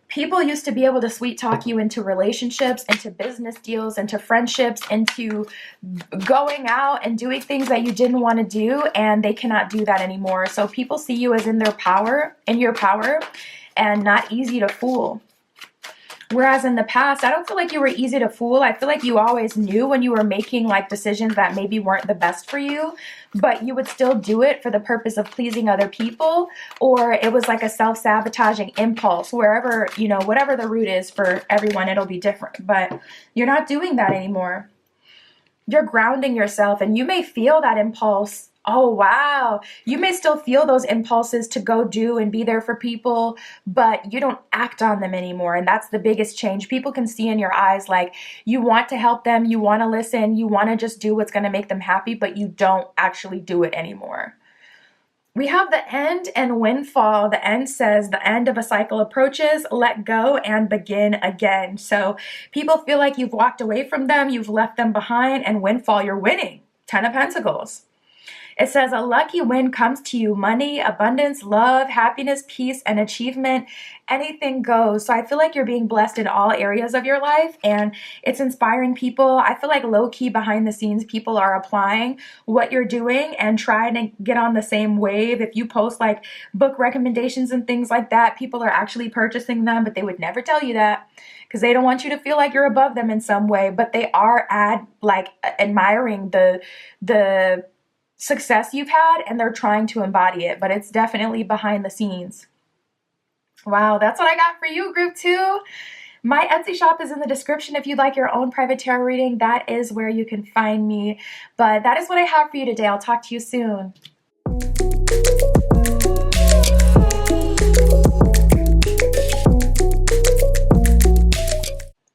People used to be able to sweet talk you into relationships, into business deals, into friendships, into going out and doing things that you didn't want to do, and they cannot do that anymore. So people see you as in your power, and not easy to fool. Whereas in the past, I don't feel like you were easy to fool. I feel like you always knew when you were making like decisions that maybe weren't the best for you, but you would still do it for the purpose of pleasing other people, or it was like a self-sabotaging impulse. Wherever, whatever the root is for everyone, it'll be different, but you're not doing that anymore. You're grounding yourself, and you may feel that impulse. Oh, wow. You may still feel those impulses to go do and be there for people, but you don't act on them anymore. And that's the biggest change. People can see in your eyes, like you want to help them, you want to listen, you want to just do what's going to make them happy, but you don't actually do it anymore. We have the End and Windfall. The End says the end of a cycle approaches, let go and begin again. So people feel like you've walked away from them, you've left them behind, and Windfall, you're winning. 10 of Pentacles. It says a lucky win comes to you. Money, abundance, love, happiness, peace, and achievement. Anything goes. So I feel like you're being blessed in all areas of your life, and it's inspiring people. I feel like low-key behind the scenes, people are applying what you're doing and trying to get on the same wave. If you post like book recommendations and things like that, people are actually purchasing them, but they would never tell you that because they don't want you to feel like you're above them in some way, but they are admiring the success you've had, and they're trying to embody it, but it's definitely behind the scenes. Wow, that's what I got for you, group 2. My Etsy shop is in the description. If you'd like your own private tarot reading, that is where you can find me. But that is what I have for you today. I'll talk to you soon.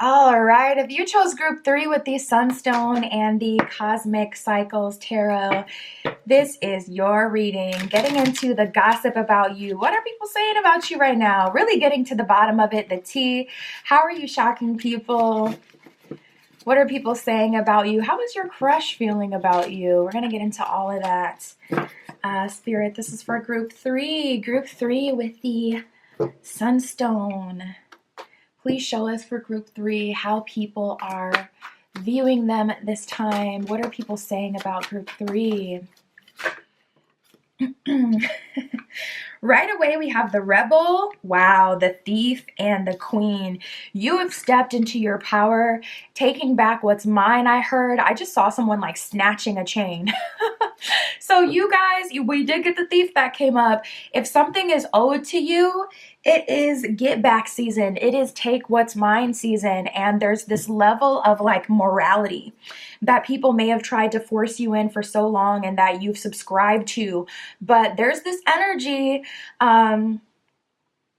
All right, if you chose group 3 with the Sunstone and the Cosmic Cycles Tarot, this is your reading. Getting into the gossip about you. What are people saying about you right now? Really getting to the bottom of it, the tea. How are you shocking people? What are people saying about you? How is your crush feeling about you? We're going to get into all of that. Spirit, this is for group 3. Group 3 with the Sunstone. Please show us for group 3 how people are viewing them this time. What are people saying about group 3? Right away, we have the Rebel, wow, the Thief, and the Queen. You have stepped into your power, taking back what's mine, I heard. I just saw someone like snatching a chain. So you guys, we did get the Thief that came up. If something is owed to you, it is get back season. It is take what's mine season. And there's this level of like morality that people may have tried to force you in for so long and that you've subscribed to. But there's this energy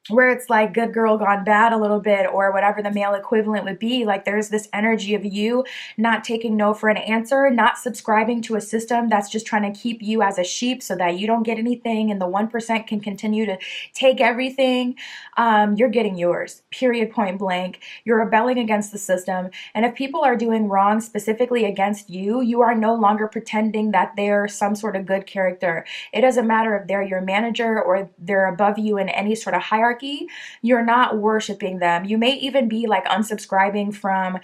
where it's like good girl gone bad a little bit, or whatever the male equivalent would be. Like there's this energy of you not taking no for an answer, not subscribing to a system that's just trying to keep you as a sheep so that you don't get anything and the 1% can continue to take everything. You're getting yours, period, point blank. You're rebelling against the system. And if people are doing wrong specifically against you, you are no longer pretending that they're some sort of good character. It doesn't matter if they're your manager or they're above you in any sort of hierarchy. You're not worshiping them. You may even be like unsubscribing from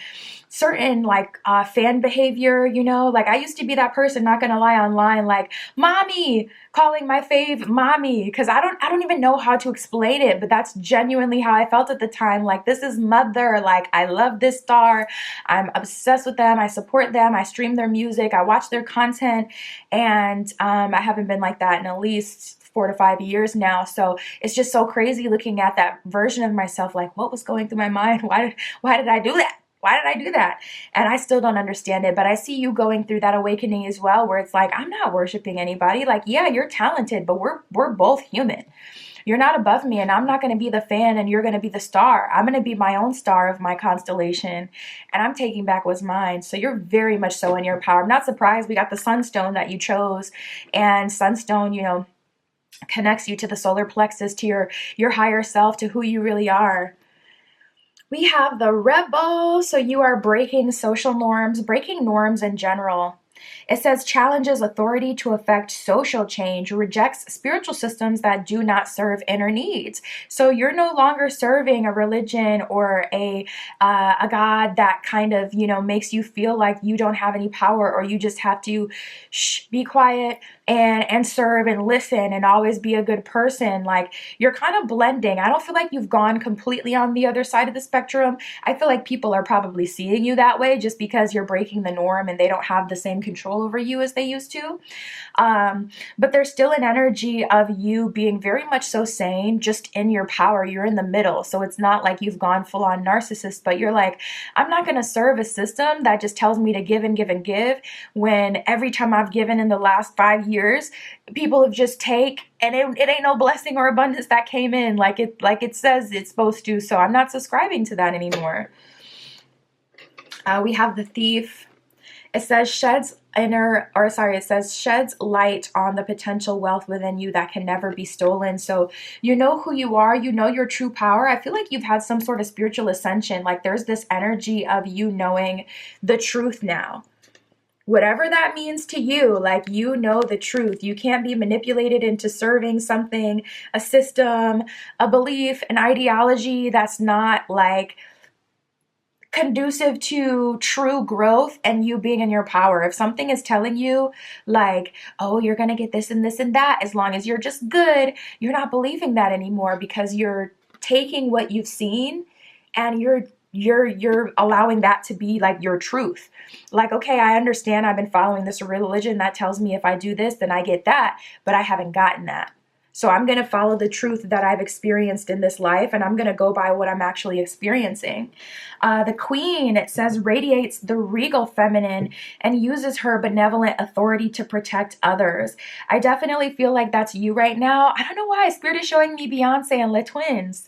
certain like fan behavior, you know, like I used to be that person, not gonna lie, online, like mommy, calling my fave mommy, because I don't even know how to explain it, but that's genuinely how I felt at the time. Like this is mother, like I love this star, I'm obsessed with them, I support them, I stream their music, I watch their content, and I haven't been like that in at least 4 to 5 years now. So it's just so crazy looking at that version of myself, like what was going through my mind? Why did I do that? Why did I do that? And I still don't understand it, but I see you going through that awakening as well, where it's like, I'm not worshiping anybody. Like, yeah, you're talented, but we're both human. You're not above me, and I'm not going to be the fan and you're going to be the star. I'm going to be my own star of my constellation, and I'm taking back what's mine. So you're very much so in your power. I'm not surprised we got the Sunstone that you chose, and Sunstone, you know, connects you to the solar plexus, to your higher self, to who you really are. We have the Rebel, so you are breaking social norms, breaking norms in general. It says challenges authority to affect social change, rejects spiritual systems that do not serve inner needs. So you're no longer serving a religion or a God that kind of, you know, makes you feel like you don't have any power, or you just have to be quiet and serve and listen and always be a good person. Like you're kind of blending. I don't feel like you've gone completely on the other side of the spectrum. I feel like people are probably seeing you that way just because you're breaking the norm and they don't have the same control over you as they used to. But there's still an energy of you being very much so sane, just in your power. You're in the middle. So it's not like you've gone full on narcissist, but you're like, I'm not going to serve a system that just tells me to give and give and give, when every time I've given in the last 5 years, people have just take, and it ain't no blessing or abundance that came in like it says it's supposed to. So I'm not subscribing to that anymore. We have the Thief. It says sheds light on the potential wealth within you that can never be stolen. So you know who you are, you know your true power. I feel like you've had some sort of spiritual ascension. Like there's this energy of you knowing the truth now. Whatever that means to you, like you know the truth. You can't be manipulated into serving something, a system, a belief, an ideology that's not like conducive to true growth and you being in your power. If something is telling you like, oh, you're going to get this and this and that, as long as you're just good, you're not believing that anymore, because you're taking what you've seen and you're allowing that to be like your truth. Like, okay, I understand I've been following this religion that tells me if I do this, then I get that, but I haven't gotten that. So I'm going to follow the truth that I've experienced in this life, and I'm going to go by what I'm actually experiencing. The Queen, it says, radiates the regal feminine and uses her benevolent authority to protect others. I definitely feel like that's you right now. I don't know why. Spirit is showing me Beyonce and Les Twins.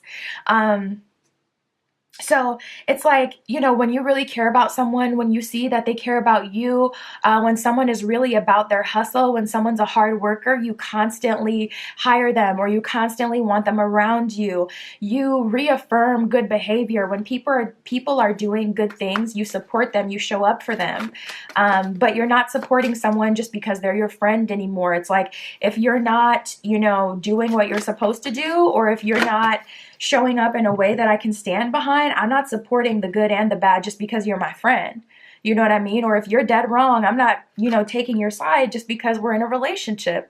So it's like, when you really care about someone, when you see that they care about you, when someone is really about their hustle, when someone's a hard worker, you constantly hire them or you constantly want them around you. You reaffirm good behavior. When people are doing good things, you support them, you show up for them. But you're not supporting someone just because they're your friend anymore. It's like if you're not, doing what you're supposed to do, or if you're not showing up in a way that I can stand behind, I'm not supporting the good and the bad just because you're my friend. You know what I mean? Or if you're dead wrong, I'm not, taking your side just because we're in a relationship.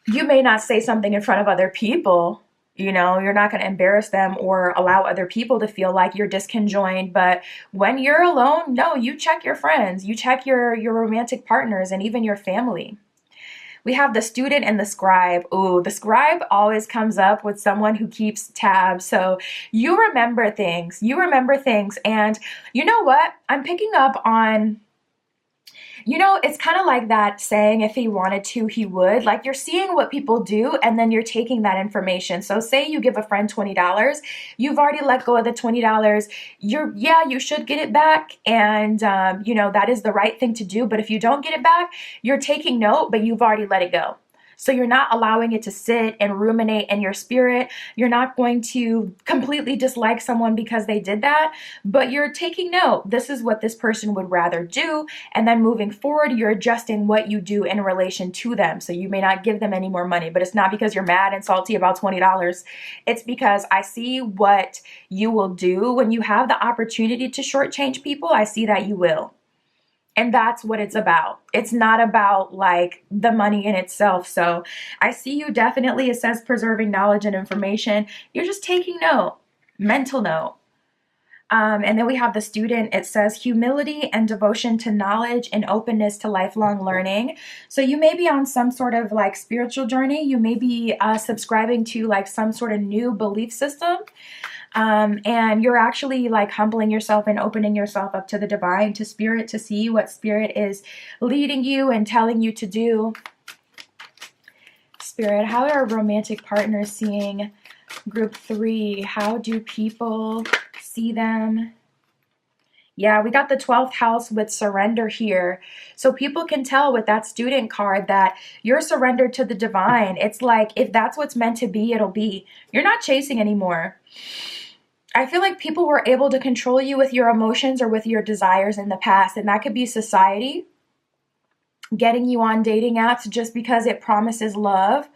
You may not say something in front of other people. You're not going to embarrass them or allow other people to feel like you're disconjoined. But when you're alone, no, you check your friends, you check your romantic partners, and even your family. We have the student and the scribe. Ooh, the scribe always comes up with someone who keeps tabs. So you remember things. And you know what? I'm picking up on, it's kind of like that saying, if he wanted to, he would. Like, you're seeing what people do and then you're taking that information. So say you give a friend $20, you've already let go of the $20. You should get it back. And, that is the right thing to do. But if you don't get it back, you're taking note, but you've already let it go. So you're not allowing it to sit and ruminate in your spirit. You're not going to completely dislike someone because they did that, but you're taking note. This is what this person would rather do. And then moving forward, you're adjusting what you do in relation to them. So you may not give them any more money, but it's not because you're mad and salty about $20. It's because I see what you will do when you have the opportunity to shortchange people. I see that you will. And that's what it's about. It's not about like the money in itself. So I see you definitely, it says preserving knowledge and information. You're just taking note, mental note. And then we have the student. It says humility and devotion to knowledge and openness to lifelong learning. So you may be on some sort of like spiritual journey. You may be subscribing to like some sort of new belief system. And you're actually like humbling yourself and opening yourself up to the divine, to spirit, to see what spirit is leading you and telling you to do. Spirit, how are romantic partners seeing group 3? How do people see them? Yeah, we got the 12th house with surrender here. So people can tell with that student card that you're surrendered to the divine. It's like, if that's what's meant to be, it'll be. You're not chasing anymore. I feel like people were able to control you with your emotions or with your desires in the past, and that could be society getting you on dating apps just because it promises love,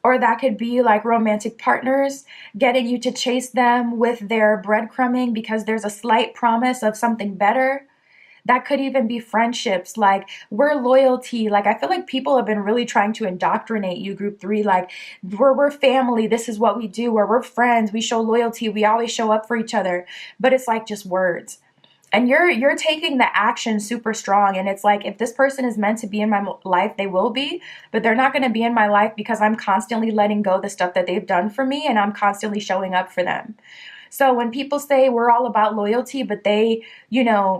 or that could be like romantic partners getting you to chase them with their breadcrumbing because there's a slight promise of something better. That could even be friendships, like we're loyalty. Like I feel like people have been really trying to indoctrinate you, group 3, like we're family, this is what we do, or we're friends, we show loyalty, we always show up for each other. But it's like just words. And you're taking the action super strong. And it's like, if this person is meant to be in my life, they will be, but they're not going to be in my life because I'm constantly letting go the stuff that they've done for me and I'm constantly showing up for them. So when people say we're all about loyalty, but they,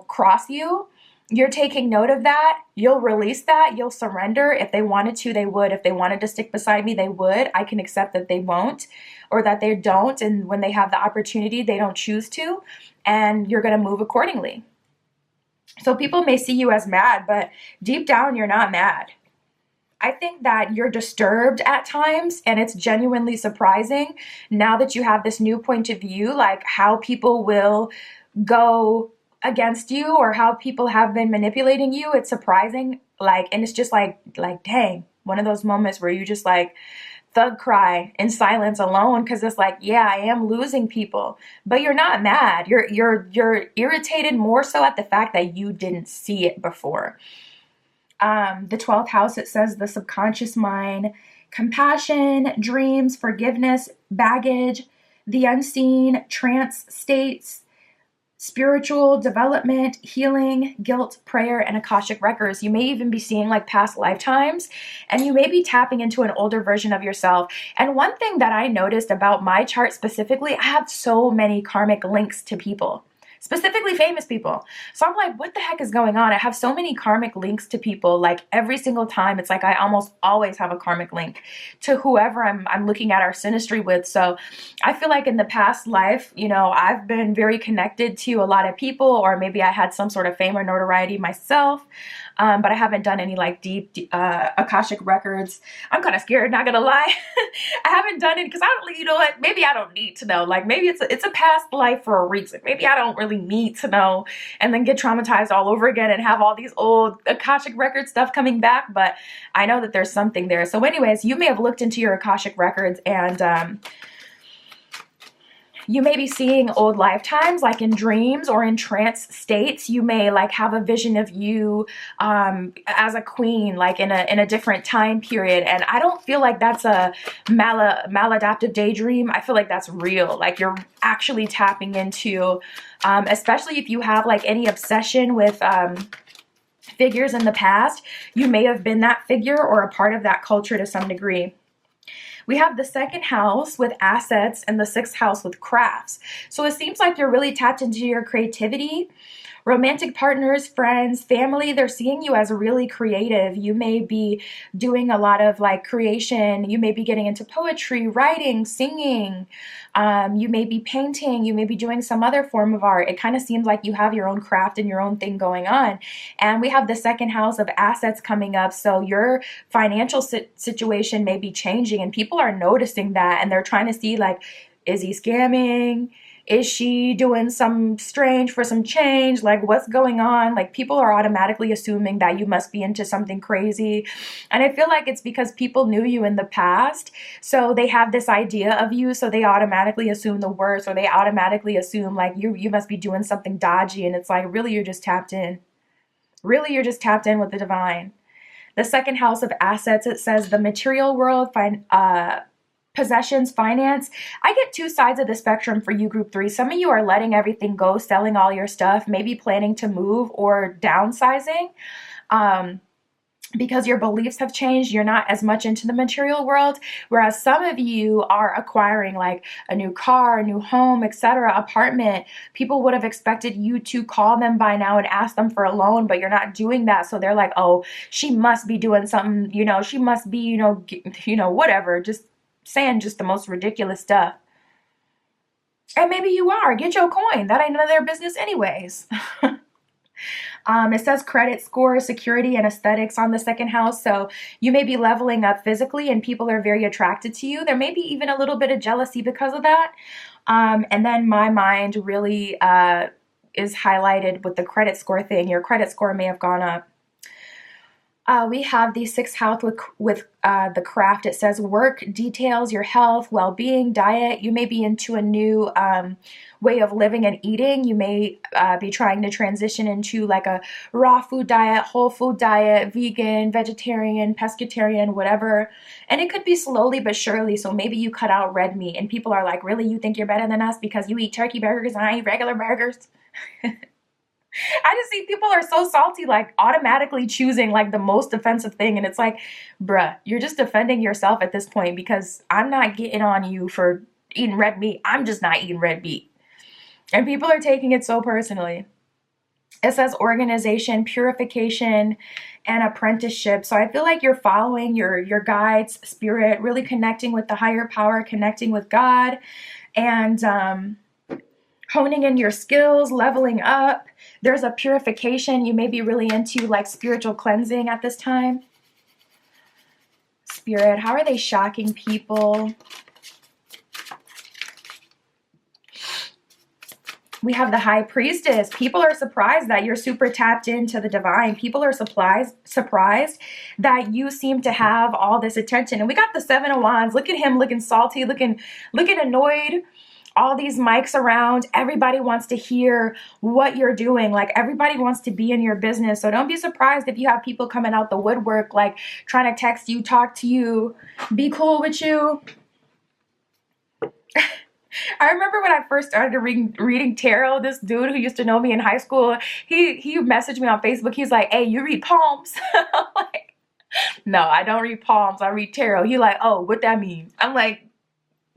cross you, you're taking note of that. You'll release that. You'll surrender. If they wanted to, they would. If they wanted to stick beside me, they would. I can accept that they won't, or that they don't. And when they have the opportunity, they don't choose to. And you're going to move accordingly. So people may see you as mad, but deep down, you're not mad. I think that you're disturbed at times, and it's genuinely surprising now that you have this new point of view, like how people will go against you or how people have been manipulating you. It's surprising, and it's just like dang, one of those moments where you just like thug cry in silence alone, because it's like, yeah, I am losing people, but you're not mad. You're irritated more so at the fact that you didn't see it before. The 12th house, it says the subconscious mind, compassion, dreams, forgiveness, baggage, the unseen, trance states, spiritual development, healing, guilt, prayer, and Akashic records. You may even be seeing like past lifetimes, and you may be tapping into an older version of yourself. And one thing that I noticed about my chart specifically, I have so many karmic links to people. specifically famous people. So I'm like, what the heck is going on? I have so many karmic links to people. Like every single time, it's like I almost always have a karmic link to whoever I'm looking at our synastry with. So I feel like in the past life, you know, I've been very connected to a lot of people, or maybe I had some sort of fame or notoriety myself. But I haven't done any like deep Akashic records. I'm kind of scared, not gonna lie. I haven't done it because I don't, you know what? Maybe I don't need to know. Like maybe it's a past life for a reason. Maybe I don't really need to know, and then get traumatized all over again and have all these old Akashic record stuff coming back. But I know that there's something there. So, anyways, you may have looked into your Akashic records and you may be seeing old lifetimes, like in dreams or in trance states. You may like have a vision of you as a queen, like in a different time period. And I don't feel like that's a maladaptive daydream. I feel like that's real. Like you're actually tapping into, especially if you have like any obsession with figures in the past, you may have been that figure or a part of that culture to some degree. We have the second house with assets and the sixth house with crafts. So it seems like you're really tapped into your creativity. Romantic partners, friends, family, they're seeing you as really creative. You may be doing a lot of like creation. You may be getting into poetry, writing, singing. You may be painting. You may be doing some other form of art. It kind of seems like you have your own craft and your own thing going on. And we have the second house of assets coming up. So your financial situation may be changing, and people are noticing that, and they're trying to see like, is he scamming? Is she doing some strange for some change? Like, what's going on? Like, people are automatically assuming that you must be into something crazy. And I feel like it's because people knew you in the past. So they have this idea of you. So they automatically assume the worst, or they automatically assume like you must be doing something dodgy. And it's like, really, you're just tapped in. Really, you're just tapped in with the divine. The second house of assets, it says the material world, possessions, finance. I get two sides of the spectrum for you, group 3. Some of you are letting everything go, selling all your stuff, maybe planning to move or downsizing because your beliefs have changed. You're not as much into the material world, whereas some of you are acquiring like a new car, a new home, etc., apartment. People would have expected you to call them by now and ask them for a loan, but you're not doing that. So they're like, oh, she must be doing something, you know, she must be, whatever, just saying just the most ridiculous stuff. And maybe you are. Get your coin. That ain't none of their business anyways. It says credit score, security, and aesthetics on the second house. So you may be leveling up physically and people are very attracted to you. There may be even a little bit of jealousy because of that. And then my mind really is highlighted with the credit score thing. Your credit score may have gone up. We have the sixth house with the craft. It says work, details, your health, well-being, diet. You may be into a new way of living and eating. You may be trying to transition into like a raw food diet, whole food diet, vegan, vegetarian, pescatarian, whatever. And it could be slowly but surely. So maybe you cut out red meat and people are like, really, you think you're better than us because you eat turkey burgers and I eat regular burgers? I just see people are so salty, like automatically choosing like the most offensive thing. And it's like, bruh, you're just defending yourself at this point because I'm not getting on you for eating red meat. I'm just not eating red meat. And people are taking it so personally. It says organization, purification, and apprenticeship. So I feel like you're following your guide's spirit, really connecting with the higher power, connecting with God, and honing in your skills, leveling up. There's a purification. You may be really into like spiritual cleansing at this time. Spirit, how are they shocking people? We have the high priestess. People are surprised that you're super tapped into the divine. People are surprised that you seem to have all this attention. And we got the 7 of Wands. Look at him looking salty, looking annoyed. All these mics around. Everybody wants to hear what you're doing. Like everybody wants to be in your business. So don't be surprised if you have people coming out the woodwork, like trying to text you, talk to you, be cool with you. I remember when I first started reading tarot, this dude who used to know me in high school, he messaged me on Facebook. He's like, hey, you read palms? I'm like, no, I don't read palms. I read tarot. He like, oh, what that mean? I'm like,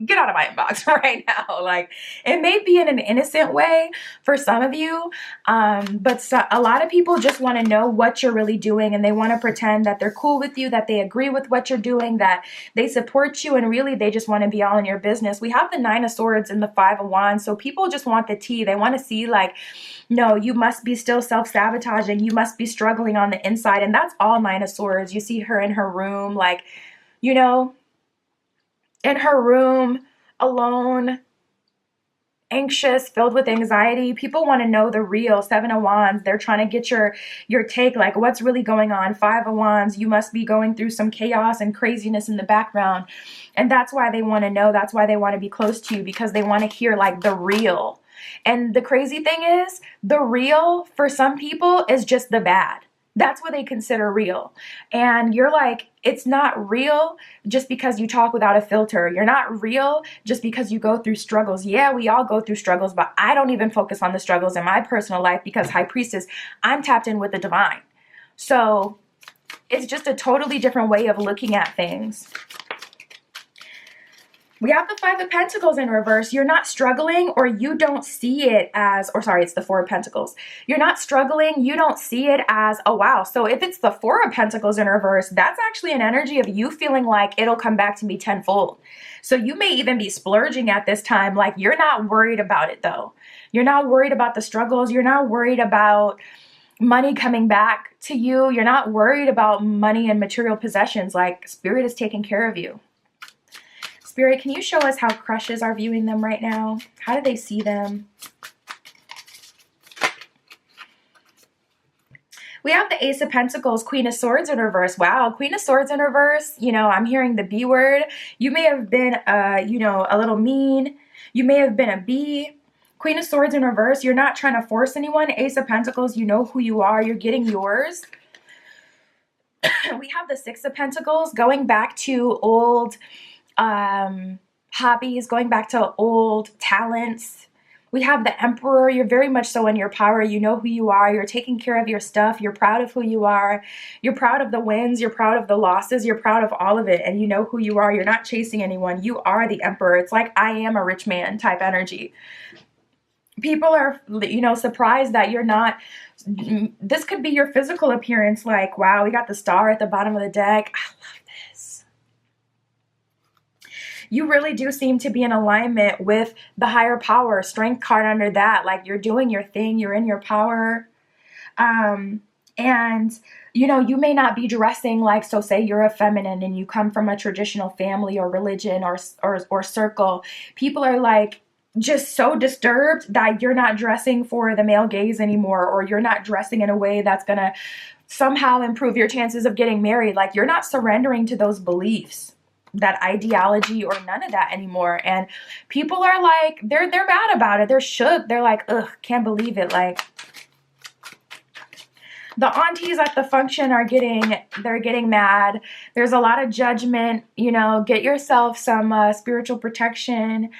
get out of my inbox right now. Like, it may be in an innocent way for some of you, but a lot of people just want to know what you're really doing, and they want to pretend that they're cool with you, that they agree with what you're doing, that they support you, and really they just want to be all in your business. We have the Nine of Swords and the Five of Wands, so people just want the tea. They want to see, like, no, you must be still self-sabotaging, you must be struggling on the inside, and that's all Nine of Swords. You see her in her room, like, you know, in her room, alone, anxious, filled with anxiety. People want to know the real. Seven of Wands, they're trying to get your take, like, what's really going on. Five of Wands, you must be going through some chaos and craziness in the background. And that's why they want to know. That's why they want to be close to you, because they want to hear, like, the real. And the crazy thing is, the real for some people is just the bad. That's what they consider real. And you're like, it's not real just because you talk without a filter. You're not real just because you go through struggles. Yeah, we all go through struggles, but I don't even focus on the struggles in my personal life, because High Priestess, I'm tapped in with the divine. So it's just a totally different way of looking at things. We have the Five of Pentacles in reverse. You're not struggling, or you don't see it as, or sorry, it's the Four of Pentacles. You're not struggling. You don't see it as, oh, wow. So if it's the Four of Pentacles in reverse, that's actually an energy of you feeling like it'll come back to me tenfold. So you may even be splurging at this time. Like, you're not worried about it though. You're not worried about the struggles. You're not worried about money coming back to you. You're not worried about money and material possessions. Like, Spirit is taking care of you. Spirit, can you show us how crushes are viewing them right now? How do they see them? We have the Ace of Pentacles, Queen of Swords in reverse. Wow, Queen of Swords in reverse. You know, I'm hearing the B word. You may have been, you know, a little mean. You may have been a B. Queen of Swords in reverse. You're not trying to force anyone. Ace of Pentacles, you know who you are. You're getting yours. We have the Six of Pentacles, going back to old hobbies, going back to old talents. We have the Emperor. You're very much so in your power. You know who you are. You're taking care of your stuff. You're proud of who you are. You're proud of the wins. You're proud of the losses. You're proud of all of it. And you know who you are. You're not chasing anyone. You are the Emperor. It's like, I am a rich man type energy. People are, you know, surprised that you're not. This could be your physical appearance. Like, wow, we got the Star at the bottom of the deck. I love this. You really do seem to be in alignment with the higher power. Strength card under that. Like, you're doing your thing. You're in your power. And, you know, you may not be dressing like, so say you're a feminine and you come from a traditional family or religion or circle. People are like, just so disturbed that you're not dressing for the male gaze anymore, or you're not dressing in a way that's going to somehow improve your chances of getting married. Like, you're not surrendering to those beliefs, that ideology, or none of that anymore. And people are like, they're mad about it. They're shook. They're like, ugh, can't believe it. Like, the aunties at the function are they're getting mad. There's a lot of judgment. You know, get yourself some spiritual protection.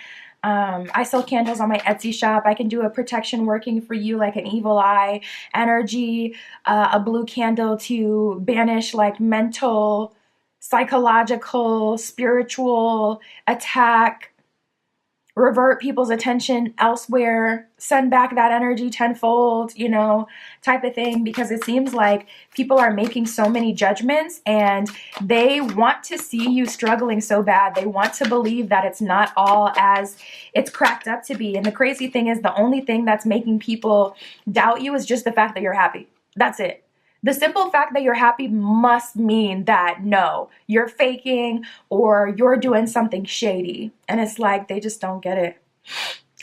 I sell candles on my Etsy shop. I can do a protection working for you, like an evil eye energy, a blue candle to banish like mental, psychological, spiritual attack, revert people's attention elsewhere, send back that energy tenfold, you know, type of thing. Because it seems like people are making so many judgments and they want to see you struggling so bad. They want to believe that it's not all as it's cracked up to be. And the crazy thing is, the only thing that's making people doubt you is just the fact that you're happy. That's it. The simple fact that you're happy must mean that, no, you're faking or you're doing something shady. And it's like, they just don't get it.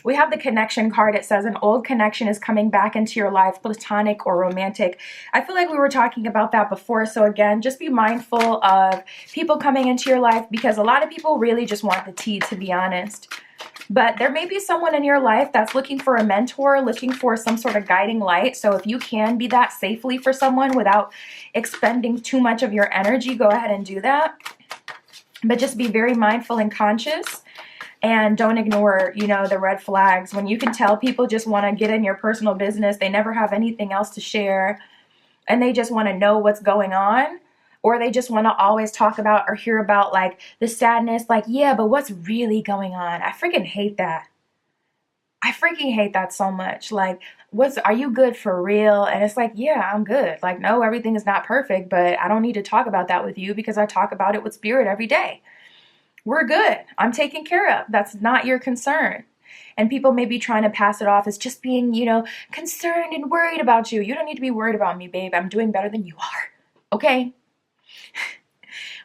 We have the Connection card. It says an old connection is coming back into your life, platonic or romantic. I feel like we were talking about that before. So again, just be mindful of people coming into your life, because a lot of people really just want the tea, to be honest. But there may be someone in your life that's looking for a mentor, looking for some sort of guiding light. So if you can be that safely for someone without expending too much of your energy, go ahead and do that. But just be very mindful and conscious, and don't ignore, you know, the red flags. When you can tell people just want to get in your personal business, they never have anything else to share, and they just want to know what's going on, or they just want to always talk about or hear about like the sadness, like, yeah, but what's really going on? I freaking hate that. I freaking hate that so much. Like, are you good for real? And it's like, yeah, I'm good. Like, no, everything is not perfect, but I don't need to talk about that with you because I talk about it with spirit every day. We're good. I'm taken care of. That's not your concern. And people may be trying to pass it off as just being, concerned and worried about you. You don't need to be worried about me, babe. I'm doing better than you are. Okay?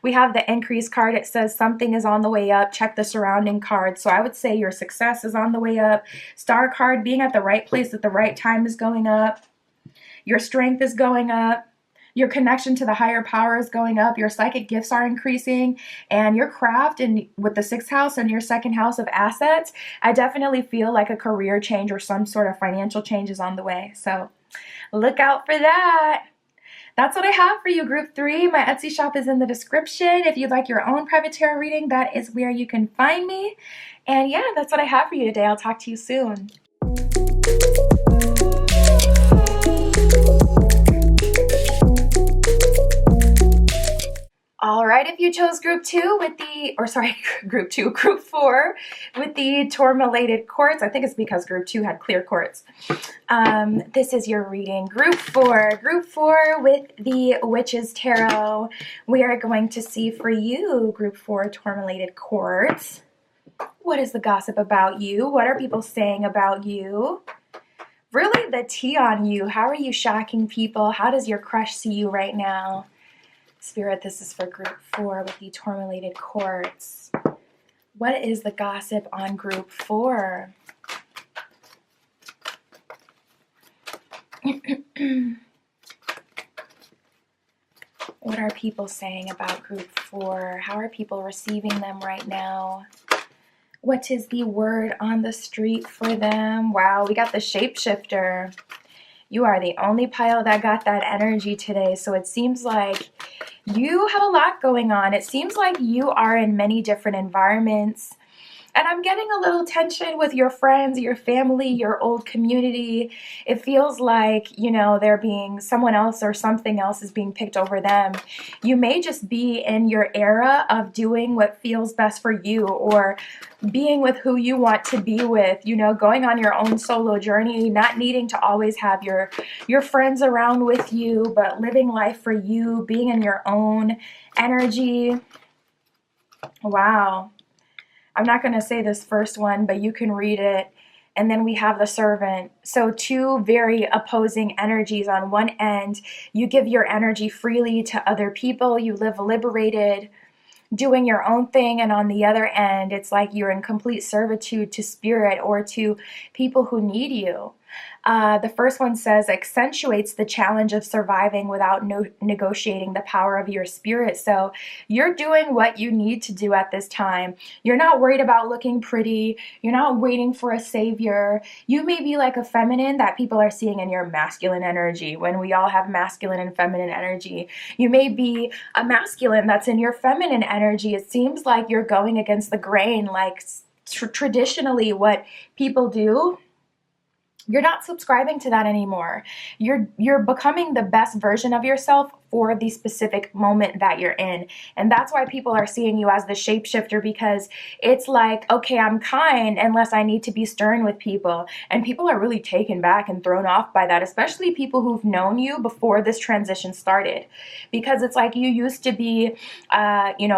We have the increase card. It says something is on the way up. Check the surrounding cards. So I would say your success is on the way up. Star card, being at the right place at the right time is going up. Your strength is going up. Your connection to the higher power is going up. Your psychic gifts are increasing. And your craft, and with the 6th house and your 2nd house of assets, I definitely feel like a career change or some sort of financial change is on the way. So look out for that. That's what I have for you, Group 3. My Etsy shop is in the description. If you'd like your own private tarot reading, that is where you can find me. And yeah, that's what I have for you today. I'll talk to you soon. All right, if you chose Group 4 with the tourmalated quartz, I think it's because Group 2 had clear quartz. This is your reading. Group 4 with the Witch's Tarot. We are going to see for you, Group 4 tourmalated quartz. What is the gossip about you? What are people saying about you? Really the tea on you. How are you shocking people? How does your crush see you right now? Spirit, this is for Group 4 with the tourmalated quartz. What is the gossip on Group 4? What are people saying about Group 4? How are people receiving them right now? What is the word on the street for them? Wow, we got the shapeshifter. You are the only pile that got that energy today. So it seems like you have a lot going on. It seems like you are in many different environments. And I'm getting a little tension with your friends, your family, your old community. It feels like, they're being someone else or something else is being picked over them. You may just be in your era of doing what feels best for you, or being with who you want to be with, going on your own solo journey, not needing to always have your friends around with you, but living life for you, being in your own energy. Wow. I'm not going to say this first one, but you can read it. And then we have the Servant. So 2 very opposing energies. On one end, you give your energy freely to other people. You live liberated, doing your own thing. And on the other end, it's like you're in complete servitude to spirit or to people who need you. The first one says, accentuates the challenge of surviving without negotiating the power of your spirit. So you're doing what you need to do at this time. You're not worried about looking pretty. You're not waiting for a savior. You may be like a feminine that people are seeing in your masculine energy, when we all have masculine and feminine energy. You may be a masculine that's in your feminine energy. It seems like you're going against the grain, like traditionally what people do. You're not subscribing to that anymore. You're becoming the best version of yourself for the specific moment that you're in. And that's why people are seeing you as the shapeshifter, because it's like, okay, I'm kind unless I need to be stern with people. And people are really taken back and thrown off by that, especially people who've known you before this transition started. Because it's like you used to be,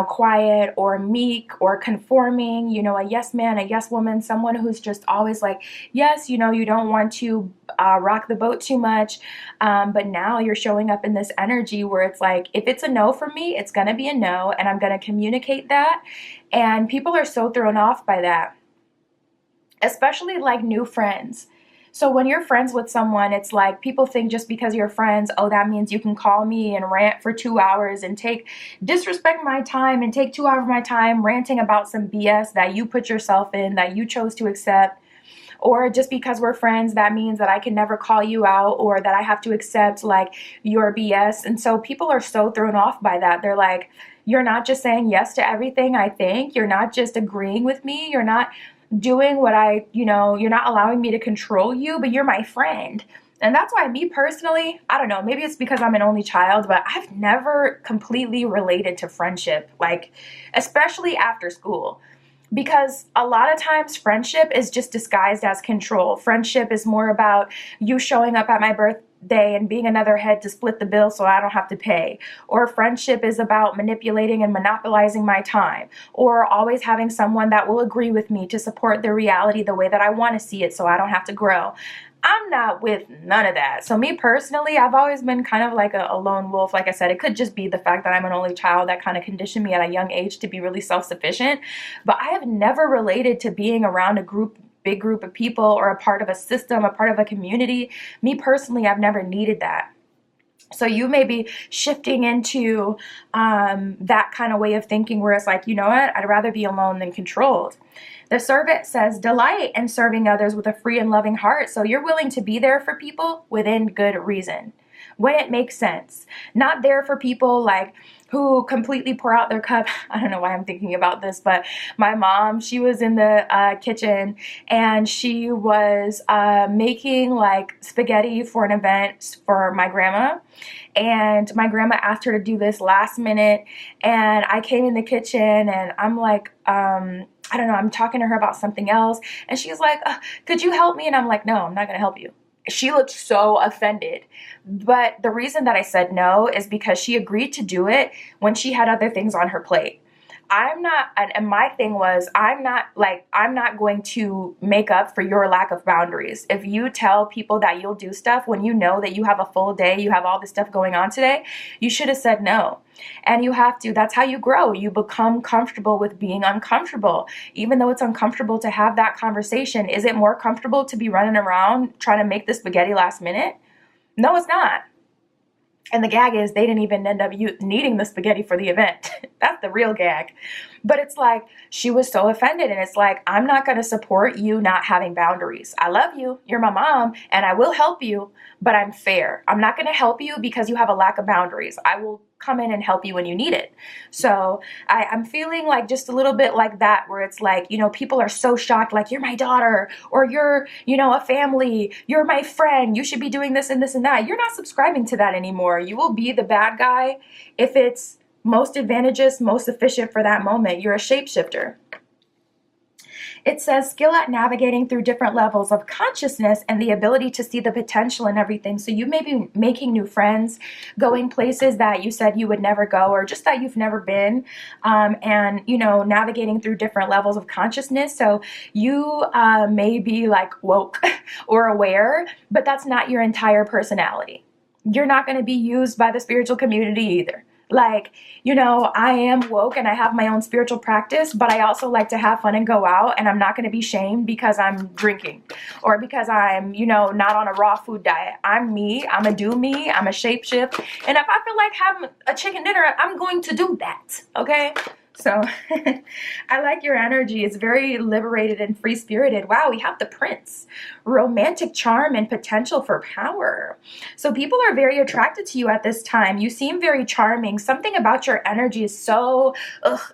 quiet or meek or conforming, a yes man, a yes woman, someone who's just always like, yes, you don't want to rock the boat too much. But now you're showing up in this energy where it's like, if it's a no for me, it's going to be a no, and I'm going to communicate that. And people are so thrown off by that, especially like new friends. So when you're friends with someone, it's like people think just because you're friends, oh, that means you can call me and rant for 2 hours and disrespect my time and take 2 hours of my time ranting about some BS that you put yourself in, that you chose to accept. Or just because we're friends, that means that I can never call you out, or that I have to accept like your BS. And so people are so thrown off by that. They're like, you're not just saying yes to everything I think. You're not just agreeing with me. You're not doing what you're not allowing me to control you, but you're my friend. And that's why me personally, I don't know, maybe it's because I'm an only child, but I've never completely related to friendship, like especially after school. Because a lot of times friendship is just disguised as control. Friendship is more about you showing up at my birthday and being another head to split the bill so I don't have to pay. Or friendship is about manipulating and monopolizing my time. Or always having someone that will agree with me to support the reality the way that I want to see it so I don't have to grow. I'm not with none of that. So me personally, I've always been kind of like a lone wolf. Like I said, it could just be the fact that I'm an only child that kind of conditioned me at a young age to be really self-sufficient. But I have never related to being around big group of people or a part of a system, a part of a community. Me personally, I've never needed that. So you may be shifting into that kind of way of thinking where it's like, you know what, I'd rather be alone than controlled. The servant says, delight in serving others with a free and loving heart. So you're willing to be there for people within good reason, when it makes sense. Not there for people like who completely pour out their cup. I don't know why I'm thinking about this, but my mom, she was in the kitchen and she was making like spaghetti for an event for my grandma. And my grandma asked her to do this last minute. And I came in the kitchen and I'm like, I don't know, I'm talking to her about something else. And she's like, could you help me? And I'm like, no, I'm not going to help you. She looked so offended. But the reason that I said no is because she agreed to do it when she had other things on her plate. I'm not, and my thing was, I'm not going to make up for your lack of boundaries. If you tell people that you'll do stuff when you know that you have a full day, you have all this stuff going on today, you should have said no. And you have to, that's how you grow. You become comfortable with being uncomfortable. Even though it's uncomfortable to have that conversation, is it more comfortable to be running around trying to make the spaghetti last minute? No, it's not. And the gag is they didn't even end up needing the spaghetti for the event. That's the real gag. But it's like she was so offended. And it's like, I'm not going to support you not having boundaries. I love you. You're my mom and I will help you, but I'm fair. I'm not going to help you because you have a lack of boundaries. I will come in and help you when you need it. So I'm feeling like just a little bit like that, where it's like, you know, people are so shocked, like, you're my daughter, or you're, you know, a family, you're my friend, you should be doing this and this and that. You're not subscribing to that anymore. You will be the bad guy if it's most advantageous, most efficient for that moment. You're a shapeshifter. It says skill at navigating through different levels of consciousness and the ability to see the potential in everything. So you may be making new friends, going places that you said you would never go, or just that you've never been, and, you know, navigating through different levels of consciousness. So you may be like woke or aware, but that's not your entire personality. You're not going to be used by the spiritual community either. Like, you know, I am woke and I have my own spiritual practice, but I also like to have fun and go out, and I'm not going to be shamed because I'm drinking or because I'm, you know, not on a raw food diet. I'm me. I'm a do me. I'm a shapeshift. And if I feel like having a chicken dinner, I'm going to do that. Okay. So I like your energy. It's very liberated and free-spirited. Wow, we have the Prince. Romantic charm and potential for power. So people are very attracted to you at this time. You seem very charming. Something about your energy is so,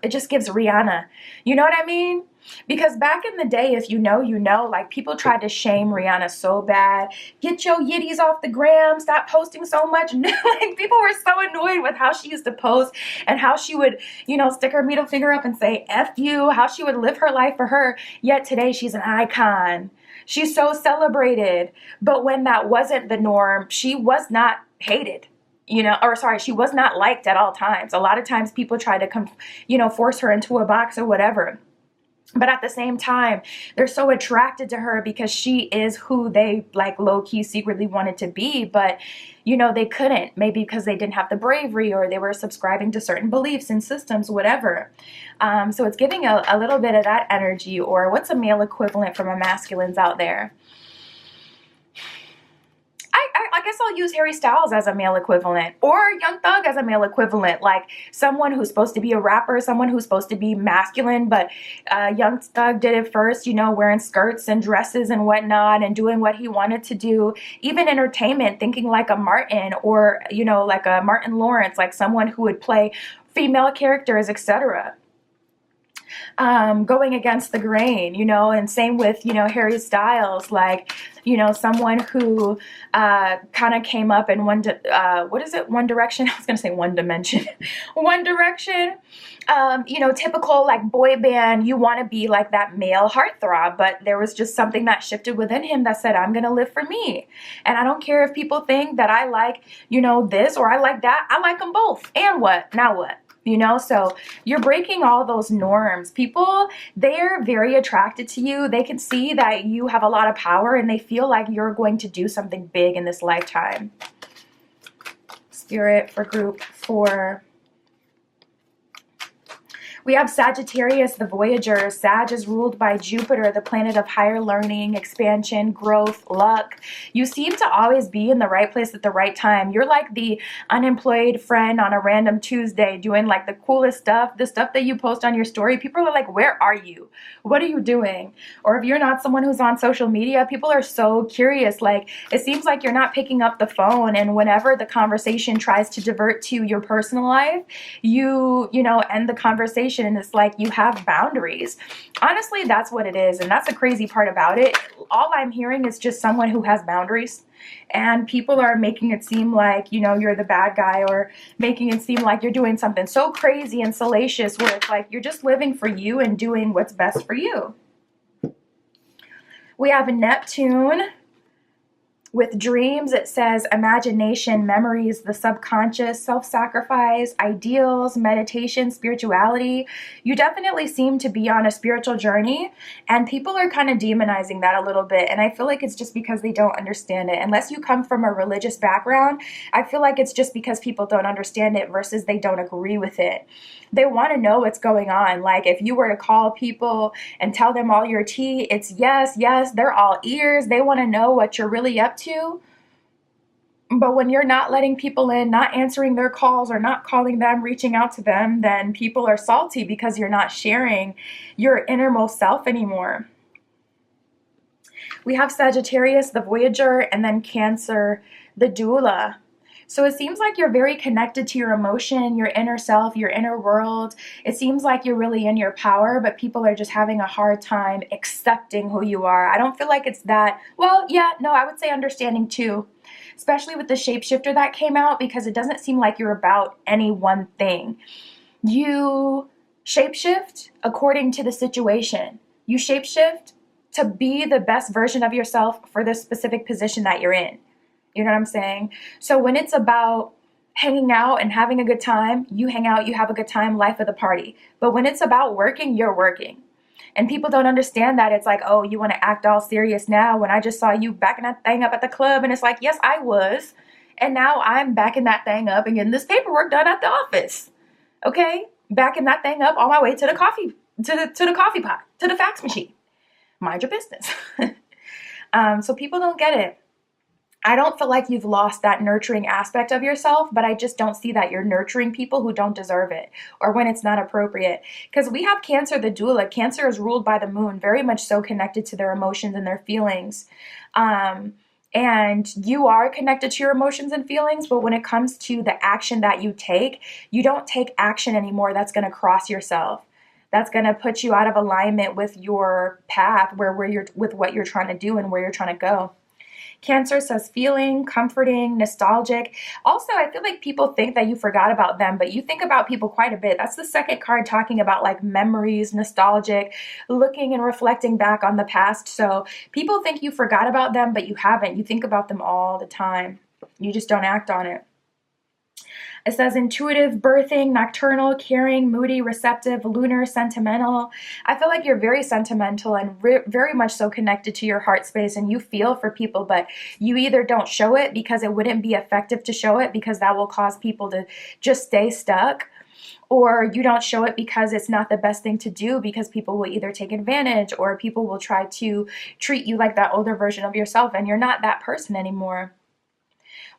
it just gives Rihanna. You know what I mean? Because back in the day, if you know, you know, like people tried to shame Rihanna so bad. Get your yitties off the gram. Stop posting so much. Like people were so annoyed with how she used to post and how she would, you know, stick her middle finger up and say, F you, how she would live her life for her. Yet today she's an icon. She's so celebrated. But when that wasn't the norm, she was not hated. You know, or sorry, she was not liked at all times. A lot of times people try to force her into a box or whatever. But at the same time, they're so attracted to her because she is who they like low-key secretly wanted to be. But, you know, they couldn't, maybe because they didn't have the bravery or they were subscribing to certain beliefs and systems, whatever. So it's giving a little bit of that energy. Or what's a male equivalent from a masculine's out there? I guess I'll use Harry Styles as a male equivalent, or Young Thug as a male equivalent, like someone who's supposed to be a rapper, someone who's supposed to be masculine, but Young Thug did it first, you know, wearing skirts and dresses and whatnot and doing what he wanted to do. Even entertainment, thinking like a Martin, or, you know, like a Martin Lawrence, like someone who would play female characters, etc. going against the grain, and same with, Harry Styles, like, someone who kind of came up in what is it? One Direction. I was going to say One Dimension. One Direction. Typical like boy band, you want to be like that male heartthrob, but there was just something that shifted within him that said, I'm going to live for me. And I don't care if people think that I like, this or I like that. I like them both. And what? Now what? So you're breaking all those norms. People, they're very attracted to you. They can see that you have a lot of power and they feel like you're going to do something big in this lifetime. Spirit for group 4. We have Sagittarius, the Voyager. Sag is ruled by Jupiter, the planet of higher learning, expansion, growth, luck. You seem to always be in the right place at the right time. You're like the unemployed friend on a random Tuesday doing like the coolest stuff, the stuff that you post on your story. People are like, where are you? What are you doing? Or if you're not someone who's on social media, people are so curious. Like, it seems like you're not picking up the phone, and whenever the conversation tries to divert to your personal life, you end the conversation. And it's like you have boundaries. Honestly, that's what it is. And that's the crazy part about it. All I'm hearing is just someone who has boundaries. And people are making it seem like, you're the bad guy, or making it seem like you're doing something so crazy and salacious where it's like you're just living for you and doing what's best for you. We have Neptune. With dreams, it says imagination, memories, the subconscious, self-sacrifice, ideals, meditation, spirituality. You definitely seem to be on a spiritual journey, and people are kind of demonizing that a little bit. And I feel like it's just because they don't understand it. Unless you come from a religious background, I feel like it's just because people don't understand it versus they don't agree with it. They want to know what's going on. Like if you were to call people and tell them all your tea, it's yes, yes, they're all ears. They want to know what you're really up to. But when you're not letting people in, not answering their calls or not calling them, reaching out to them, then people are salty because you're not sharing your innermost self anymore. We have Sagittarius, the Voyager, and then Cancer, the Doula. So it seems like you're very connected to your emotion, your inner self, your inner world. It seems like you're really in your power, but people are just having a hard time accepting who you are. I don't feel like it's that, well, yeah, no, I would say understanding too, especially with the shapeshifter that came out, because it doesn't seem like you're about any one thing. You shapeshift according to the situation. You shapeshift to be the best version of yourself for the specific position that you're in. You know what I'm saying? So when it's about hanging out and having a good time, you hang out, you have a good time, life of the party. But when it's about working, you're working. And people don't understand that. It's like, oh, you want to act all serious now when I just saw you backing that thing up at the club. And it's like, yes, I was. And now I'm backing that thing up and getting this paperwork done at the office. Okay? Backing that thing up on my way to the coffee, to the coffee pot, to the fax machine. Mind your business. So people don't get it. I don't feel like you've lost that nurturing aspect of yourself, but I just don't see that you're nurturing people who don't deserve it or when it's not appropriate. Because we have Cancer, the doula. Cancer is ruled by the moon, very much so connected to their emotions and their feelings. And you are connected to your emotions and feelings, but when it comes to the action that you don't take action anymore that's going to cross yourself. That's going to put you out of alignment with your path, with what you're trying to do and where you're trying to go. Cancer says feeling, comforting, nostalgic. Also, I feel like people think that you forgot about them, but you think about people quite a bit. That's the second card talking about like memories, nostalgic, looking and reflecting back on the past. So people think you forgot about them, but you haven't. You think about them all the time. You just don't act on it. It says intuitive, birthing, nocturnal, caring, moody, receptive, lunar, sentimental. I feel like you're very sentimental and very much so connected to your heart space, and you feel for people, but you either don't show it because it wouldn't be effective to show it because that will cause people to just stay stuck, or you don't show it because it's not the best thing to do because people will either take advantage or people will try to treat you like that older version of yourself, and you're not that person anymore.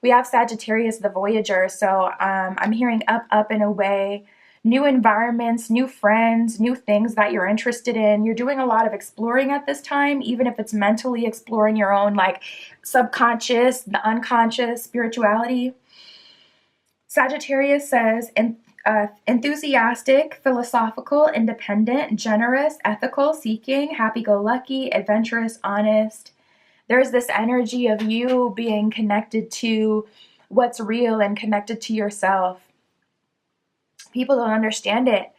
We have Sagittarius, the Voyager, so I'm hearing up and away, new environments, new friends, new things that you're interested in. You're doing a lot of exploring at this time, even if it's mentally exploring your own like subconscious, the unconscious, spirituality. Sagittarius says enthusiastic, philosophical, independent, generous, ethical, seeking, happy-go-lucky, adventurous, honest. There's this energy of you being connected to what's real and connected to yourself. People don't understand it.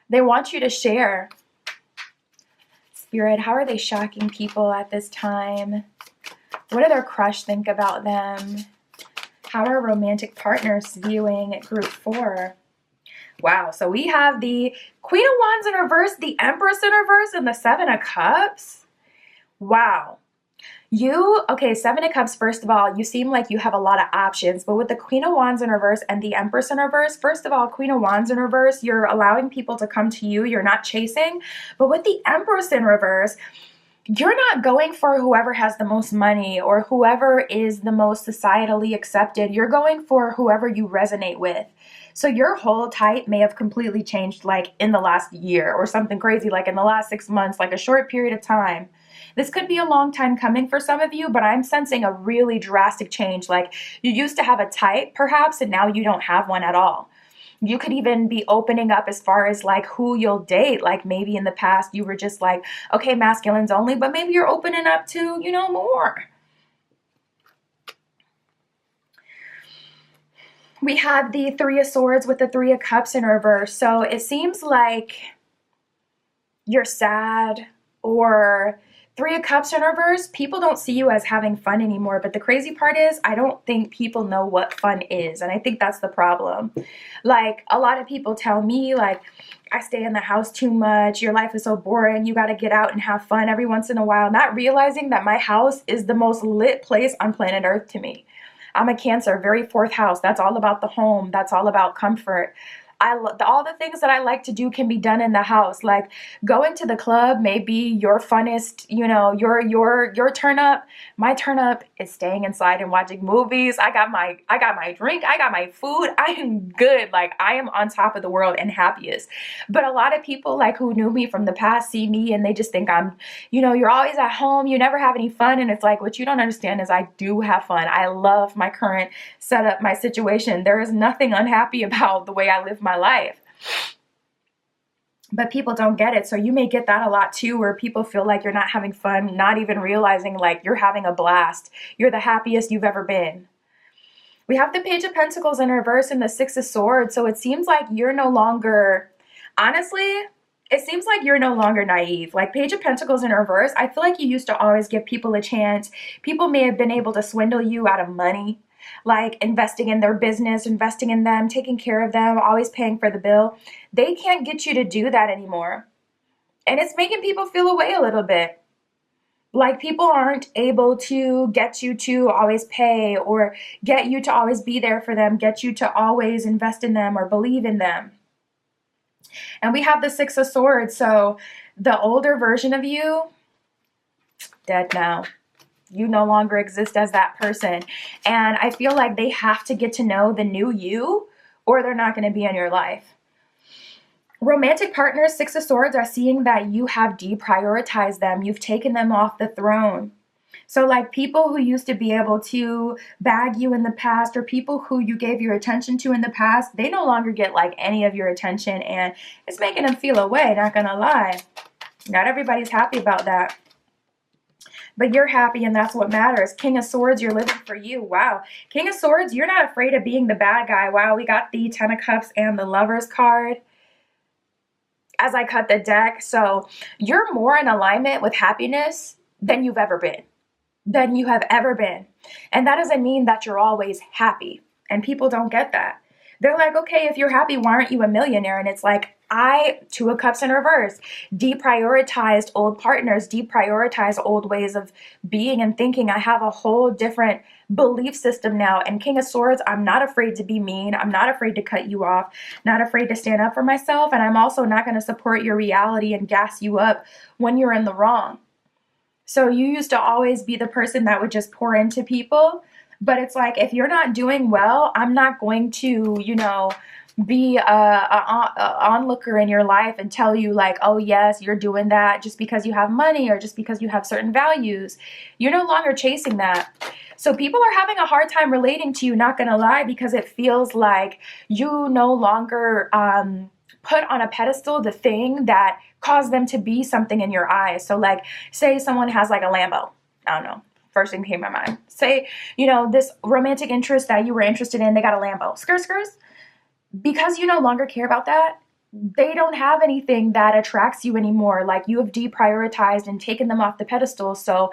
They want you to share. Spirit, how are they shocking people at this time? What do their crush think about them? How are romantic partners viewing Group 4? Wow, so we have the Queen of Wands in reverse, the Empress in reverse, and the Seven of Cups. Wow. Okay, Seven of Cups, first of all, you seem like you have a lot of options, but with the Queen of Wands in reverse and the Empress in reverse, first of all, Queen of Wands in reverse, you're allowing people to come to you, you're not chasing, but with the Empress in reverse, you're not going for whoever has the most money or whoever is the most societally accepted. You're going for whoever you resonate with. So your whole type may have completely changed like in the last year or something crazy, like in the last 6 months, like a short period of time. This could be a long time coming for some of you, but I'm sensing a really drastic change. Like you used to have a type perhaps, and now you don't have one at all. You could even be opening up as far as like who you'll date. Like maybe in the past you were just like, okay, masculines only, but maybe you're opening up to, more. We have the Three of Swords with the Three of Cups in reverse. So it seems like you're sad, or Three of Cups in reverse, people don't see you as having fun anymore. But the crazy part is, I don't think people know what fun is. And I think that's the problem. Like, a lot of people tell me, like, I stay in the house too much. Your life is so boring. You got to get out and have fun every once in a while. Not realizing that my house is the most lit place on planet Earth to me. I'm a Cancer, very fourth house. That's all about the home. That's all about comfort. All the things that I like to do can be done in the house. Like going to the club may be your funnest, your turn up. My turn up is staying inside and watching movies. I got my drink. I got my food. I am good. Like I am on top of the world and happiest. But a lot of people like who knew me from the past see me and they just think I'm, you're always at home. You never have any fun. And it's like, what you don't understand is I do have fun. I love my current setup, my situation. There is nothing unhappy about the way I live my life. But people don't get it. So you may get that a lot too, where people feel like you're not having fun, not even realizing like you're having a blast. You're the happiest you've ever been. We have the Page of Pentacles in reverse and the Six of Swords. So it seems like you're no longer, honestly, it seems like you're no longer naive. Like Page of Pentacles in reverse, I feel like you used to always give people a chance. People may have been able to swindle you out of money, like investing in their business, investing in them, taking care of them, always paying for the bill. They can't get you to do that anymore. And it's making people feel away a little bit. Like people aren't able to get you to always pay or get you to always be there for them, get you to always invest in them or believe in them. And we have the Six of Swords. So the older version of you, dead now. You no longer exist as that person. And I feel like they have to get to know the new you or they're not going to be in your life. Romantic partners, Six of Swords, are seeing that you have deprioritized them. You've taken them off the throne. So like people who used to be able to bag you in the past or people who you gave your attention to in the past, they no longer get like any of your attention and it's making them feel away, not going to lie. Not everybody's happy about that. But you're happy and that's what matters. King of Swords, you're living for you. Wow. King of Swords, you're not afraid of being the bad guy. Wow, we got the Ten of Cups and the Lovers card as I cut the deck. So you're more in alignment with happiness than you've ever been. Than you have ever been. And that doesn't mean that you're always happy. And people don't get that. They're like, okay, if you're happy, why aren't you a millionaire? And it's like, Two of Cups in reverse, deprioritized old partners, deprioritized old ways of being and thinking. I have a whole different belief system now. And King of Swords, I'm not afraid to be mean. I'm not afraid to cut you off, not afraid to stand up for myself. And I'm also not going to support your reality and gas you up when you're in the wrong. So you used to always be the person that would just pour into people. But it's like, if you're not doing well, I'm not going to, be a onlooker in your life and tell you like, oh yes, you're doing that just because you have money or just because you have certain values. You're no longer chasing that. So people are having a hard time relating to you, not gonna lie, because it feels like you no longer put on a pedestal the thing that caused them to be something in your eyes. So like, say someone has like a Lambo. I don't know. First thing came to my mind. Say, this romantic interest that you were interested in, they got a Lambo. Skrs. Because you no longer care about that, they don't have anything that attracts you anymore. Like, you have deprioritized and taken them off the pedestal. So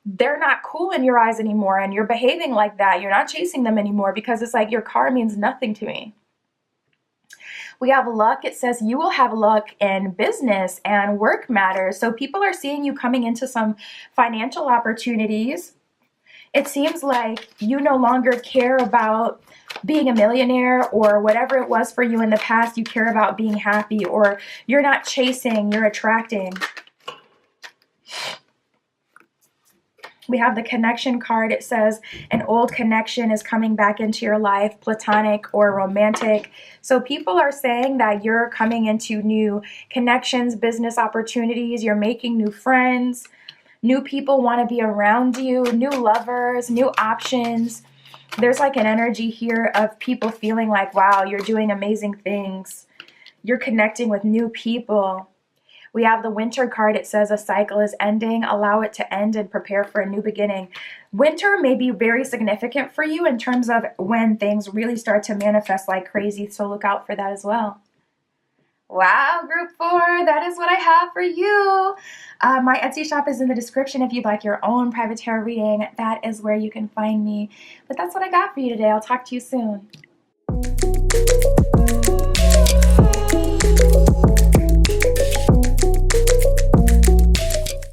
they're not cool in your eyes anymore. And you're behaving like that. You're not chasing them anymore because it's like, your car means nothing to me. We have luck. It says you will have luck in business and work matters. So people are seeing you coming into some financial opportunities. It seems like you no longer care about being a millionaire or whatever it was for you in the past. You care about being happy, or you're not chasing, you're attracting. We have the connection card. It says an old connection is coming back into your life, platonic or romantic. So people are saying that you're coming into new connections, business opportunities. You're making new friends. New people want to be around you, new lovers, new options. There's like an energy here of people feeling like, wow, you're doing amazing things. You're connecting with new people. We have the winter card. It says a cycle is ending. Allow it to end and prepare for a new beginning. Winter may be very significant for you in terms of when things really start to manifest like crazy. So look out for that as well. Wow, group 4, that is what I have for you. My Etsy shop is in the description if you'd like your own private tarot reading. That is where you can find me. But that's what I got for you today. I'll talk to you soon.